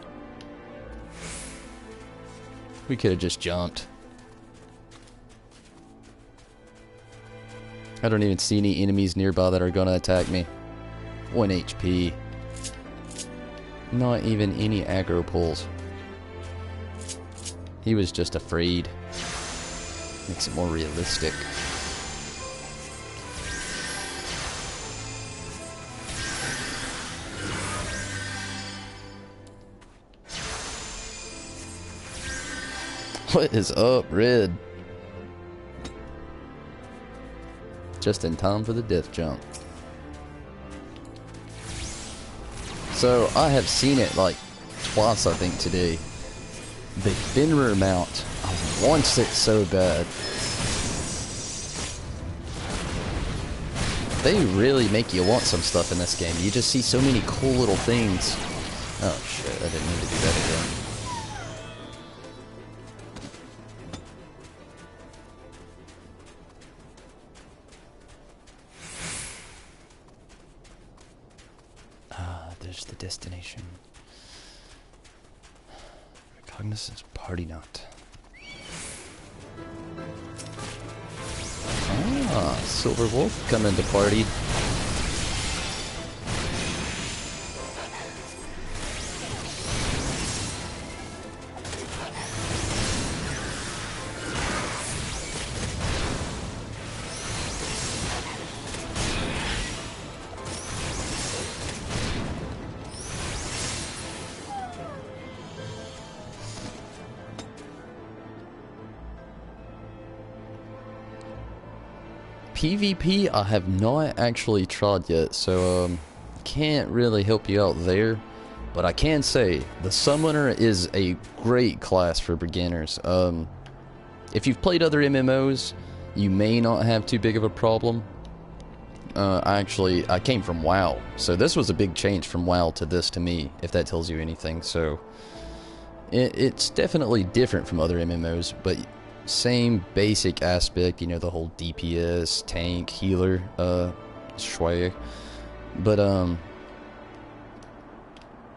We could have just jumped. I don't even see any enemies nearby that are gonna attack me. 1 HP. Not even any aggro pulls. He was just afraid. Makes it more realistic. What is up, Red? Just in time for the death jump. So, I have seen it like twice, I think, today. The Fenrir mount. I want it so bad. They really make you want some stuff in this game. You just see so many cool little things. Oh shit, I didn't mean to do that again. There's the destination. Reconnaissance party knot. Ah, Silver Wolf coming to party. PvP I have not actually tried yet, so can't really help you out there, but I can say the Summoner is a great class for beginners. If you've played other MMOs, you may not have too big of a problem. I came from WoW, so this was a big change from WoW to this to me, if that tells you anything. So it's definitely different from other MMOs, but same basic aspect, you know, the whole DPS, tank, healer, sway. But,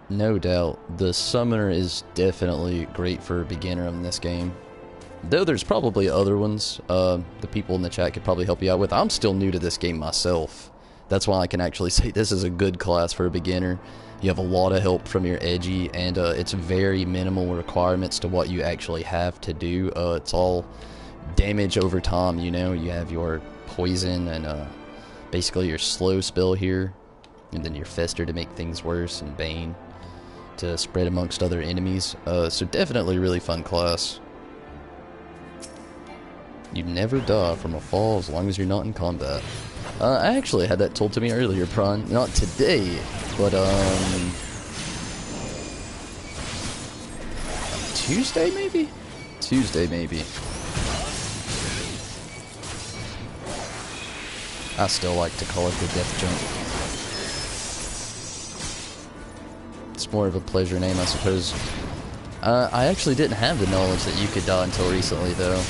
no doubt, the Summoner is definitely great for a beginner in this game. Though there's probably other ones, the people in the chat could probably help you out with. I'm still new to this game myself. That's why I can actually say this is a good class for a beginner. You have a lot of help from your edgy, and it's very minimal requirements to what you actually have to do. It's all damage over time, you know. You have your poison and basically your slow spell here, and then your fester to make things worse, and bane to spread amongst other enemies. So definitely a really fun class. You never die from a fall as long as you're not in combat. I actually had that told to me earlier, Prawn. Not today, but Tuesday maybe? Tuesday maybe. I still like to call it the death jump. It's more of a pleasure name, I suppose. I actually didn't have the knowledge that you could die until recently, though.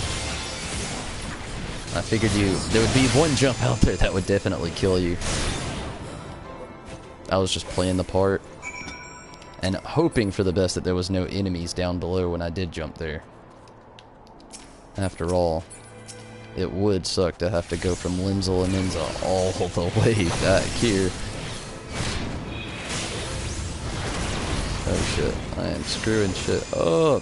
I figured there would be one jump out there that would definitely kill you. I was just playing the part and hoping for the best that there was no enemies down below when I did jump there. After all, it would suck to have to go from Limsa and Menza all the way back here. Oh shit, I am screwing shit up.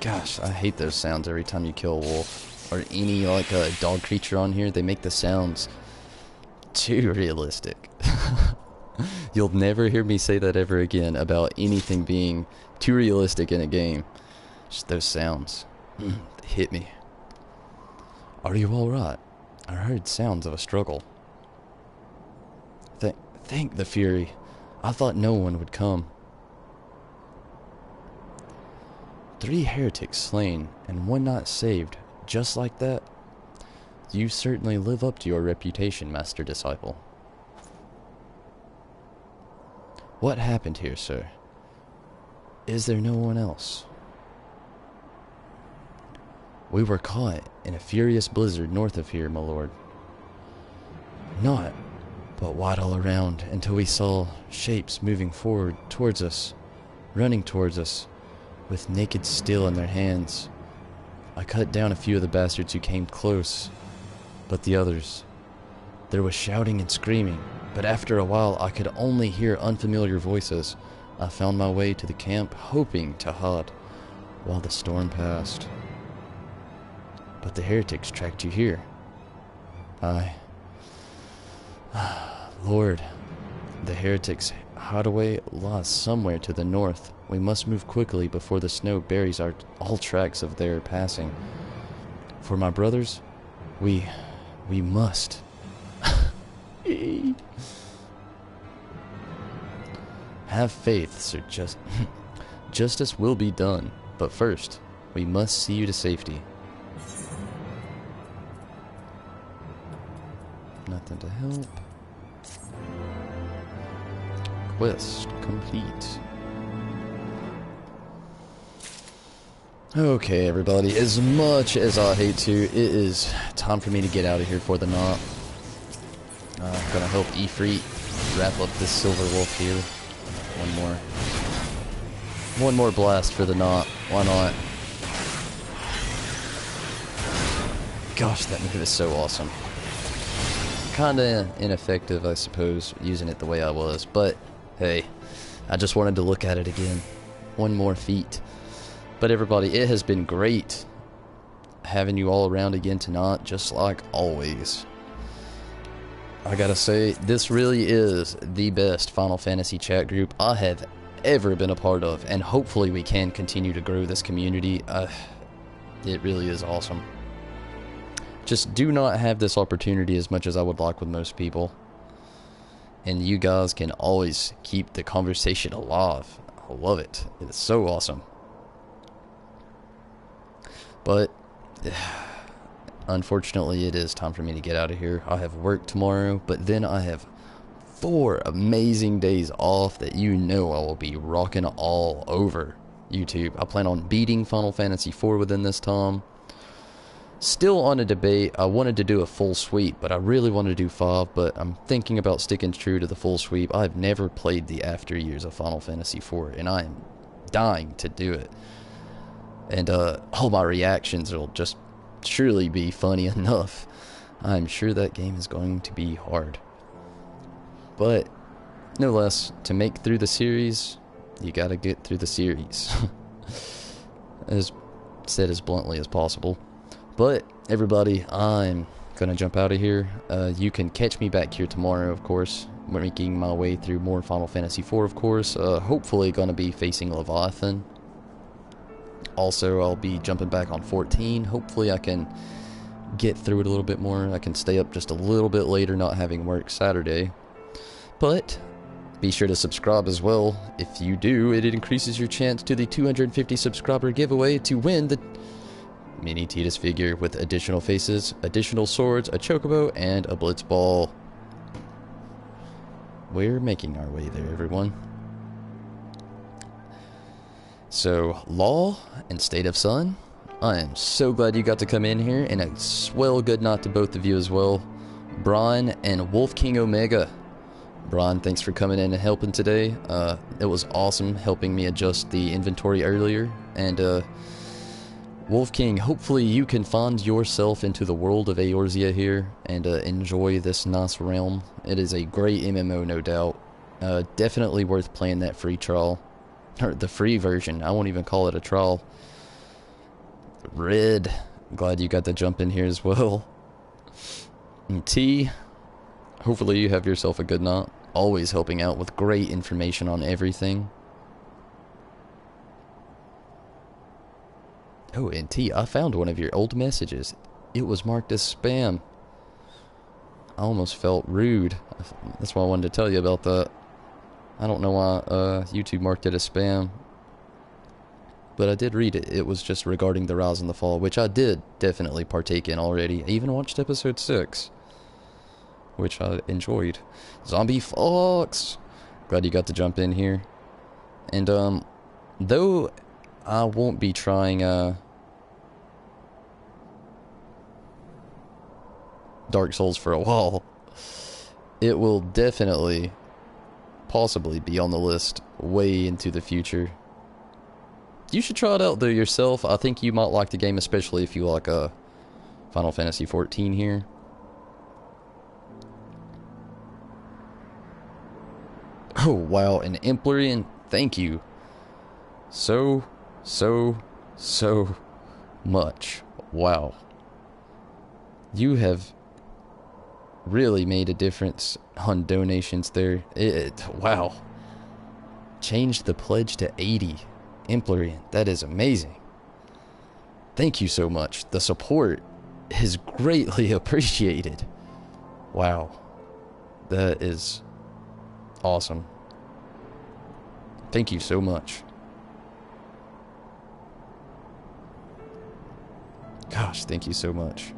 Gosh, I hate those sounds every time you kill a wolf. Or any, like, a dog creature on here. They make the sounds too realistic. You'll never hear me say that ever again about anything being too realistic in a game. Just those sounds. They hit me. Are you alright? I heard sounds of a struggle. Thank the Fury. I thought no one would come. 3 heretics slain, and 1 not saved, just like that? You certainly live up to your reputation, Master Disciple. What happened here, sir? Is there no one else? We were caught in a furious blizzard north of here, my lord. Not but white all around until we saw shapes moving forward towards us, running towards us, with naked steel in their hands. I cut down a few of the bastards who came close, but the others... There was shouting and screaming, but after a while I could only hear unfamiliar voices. I found my way to the camp, hoping to hide while the storm passed. But the heretics tracked you here. Lord, the heretics' hideaway lies somewhere to the north. We must move quickly before the snow buries all tracks of their passing. For my brothers, we must. Have faith, Sir Justice will be done, but first, we must see you to safety. Nothing to help. Quest complete. Okay, everybody, as much as I hate to, it is time for me to get out of here for the knot. I'm gonna help Ifrit wrap up this silver wolf here. One more blast for the knot. Why not? Gosh, that move is so awesome. Kinda ineffective, I suppose, using it the way I was, but hey, I just wanted to look at it again. One more feat. But everybody, it has been great having you all around again tonight, just like always. I gotta say, this really is the best Final Fantasy chat group I have ever been a part of, and hopefully we can continue to grow this community. It really is awesome. Just do not have this opportunity as much as I would like with most people. And you guys can always keep the conversation alive. I love it. It is so awesome. But unfortunately, it is time for me to get out of here. I have work tomorrow, but then I have 4 amazing days off that you know I will be rocking all over YouTube. I plan on beating Final Fantasy IV within this time. Still on a debate. I wanted to do a full sweep, but I really wanted to do 5, but I'm thinking about sticking true to the full sweep. I've never played the after years of Final Fantasy IV, and I am dying to do it. And all my reactions will just surely be funny enough. I'm sure that game is going to be hard. But no less, to make through the series, you gotta get through the series. As said as bluntly as possible. But everybody, I'm gonna jump out of here. You can catch me back here tomorrow, of course, making my way through more Final Fantasy IV, of course. Hopefully gonna be facing Leviathan. Also, I'll be jumping back on 14. Hopefully I can get through it a little bit more. I can stay up just a little bit later, not having work Saturday. But be sure to subscribe as well. If you do, it increases your chance to the 250 subscriber giveaway to win the mini Tidus figure with additional faces, additional swords, a chocobo, and a blitzball. We're making our way there, everyone. So, Law and State of Sun, I am so glad you got to come in here, and a swell good night to both of you as well. Brian and Wolf King Omega. Brian, thanks for coming in and helping today. It was awesome helping me adjust the inventory earlier. And Wolf King, hopefully you can find yourself into the world of Eorzea here and enjoy this nice realm. It is a great MMO, no doubt. Definitely worth playing that free trial. Or the free version. I won't even call it a trial. Red, glad you got to jump in here as well. And T, hopefully you have yourself a good night. Always helping out with great information on everything. Oh, and T, I found one of your old messages. It was marked as spam. I almost felt rude. That's why I wanted to tell you about that. I don't know why YouTube marked it as spam. But I did read it. It was just regarding the Rise and the Fall, which I did definitely partake in already. I even watched episode 6, which I enjoyed. Zombie Fox! Glad you got to jump in here. And, though I won't be trying, Dark Souls for a while, it will definitely, possibly be on the list way into the future. You should try it out though yourself. I think you might like the game, especially if you like Final Fantasy XIV here. Oh wow, and Emplorian, thank you so much. Wow. You have really made a difference on donations there. Wow. Changed the pledge to 80. Emplorian, that is amazing. Thank you so much. The support is greatly appreciated. Wow. That is awesome. Thank you so much. Gosh, thank you so much.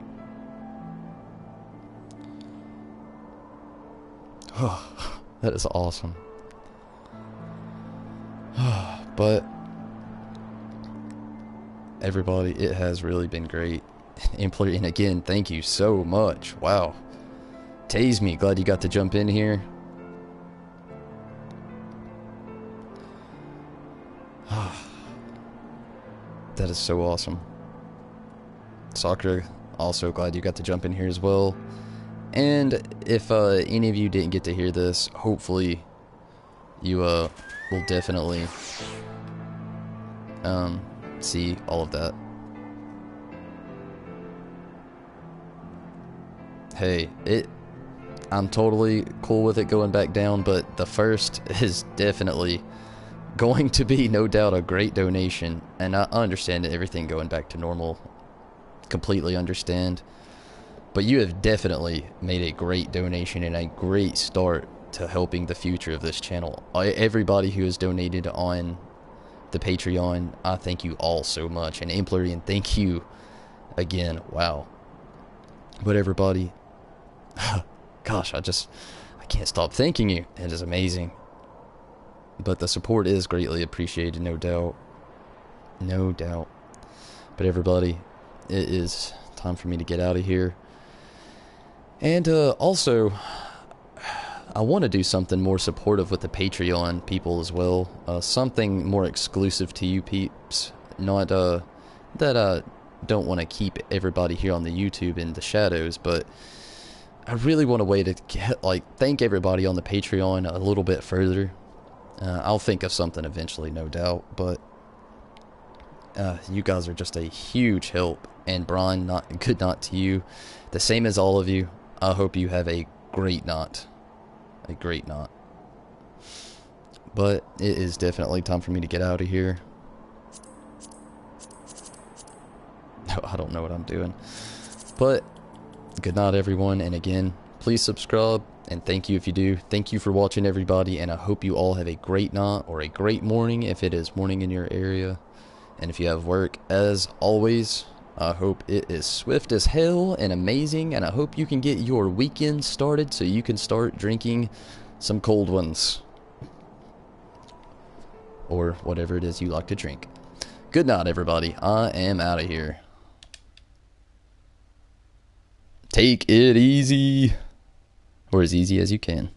Oh, that is awesome. But everybody, it has really been great. And again, thank you so much. Wow. Tase me, glad you got to jump in here. That is so awesome. Sakura, also glad you got to jump in here as well. And if any of you didn't get to hear this, hopefully you will definitely see all of that. Hey, I'm totally cool with it going back down, but the first is definitely going to be, no doubt, a great donation. And I understand that everything going back to normal, completely understand. But you have definitely made a great donation and a great start to helping the future of this channel. Everybody who has donated on the Patreon, I thank you all so much. And Emplorian, thank you again. Wow. But everybody, gosh, I can't stop thanking you. It is amazing. But the support is greatly appreciated, no doubt. No doubt. But everybody, it is time for me to get out of here. And also, I want to do something more supportive with the Patreon people as well. Something more exclusive to you peeps. Not that I don't want to keep everybody here on the YouTube in the shadows, but I really want a way to thank everybody on the Patreon a little bit further. I'll think of something eventually, no doubt, but you guys are just a huge help. And Brian, good night to you. The same as all of you. I hope you have a great night. A great night. But it is definitely time for me to get out of here. I don't know what I'm doing. But good night, everyone. And again, please subscribe. And thank you if you do. Thank you for watching, everybody. And I hope you all have a great night or a great morning if it is morning in your area. And if you have work, as always, I hope it is swift as hell and amazing, and I hope you can get your weekend started so you can start drinking some cold ones. Or whatever it is you like to drink. Good night, everybody. I am out of here. Take it easy. Or as easy as you can.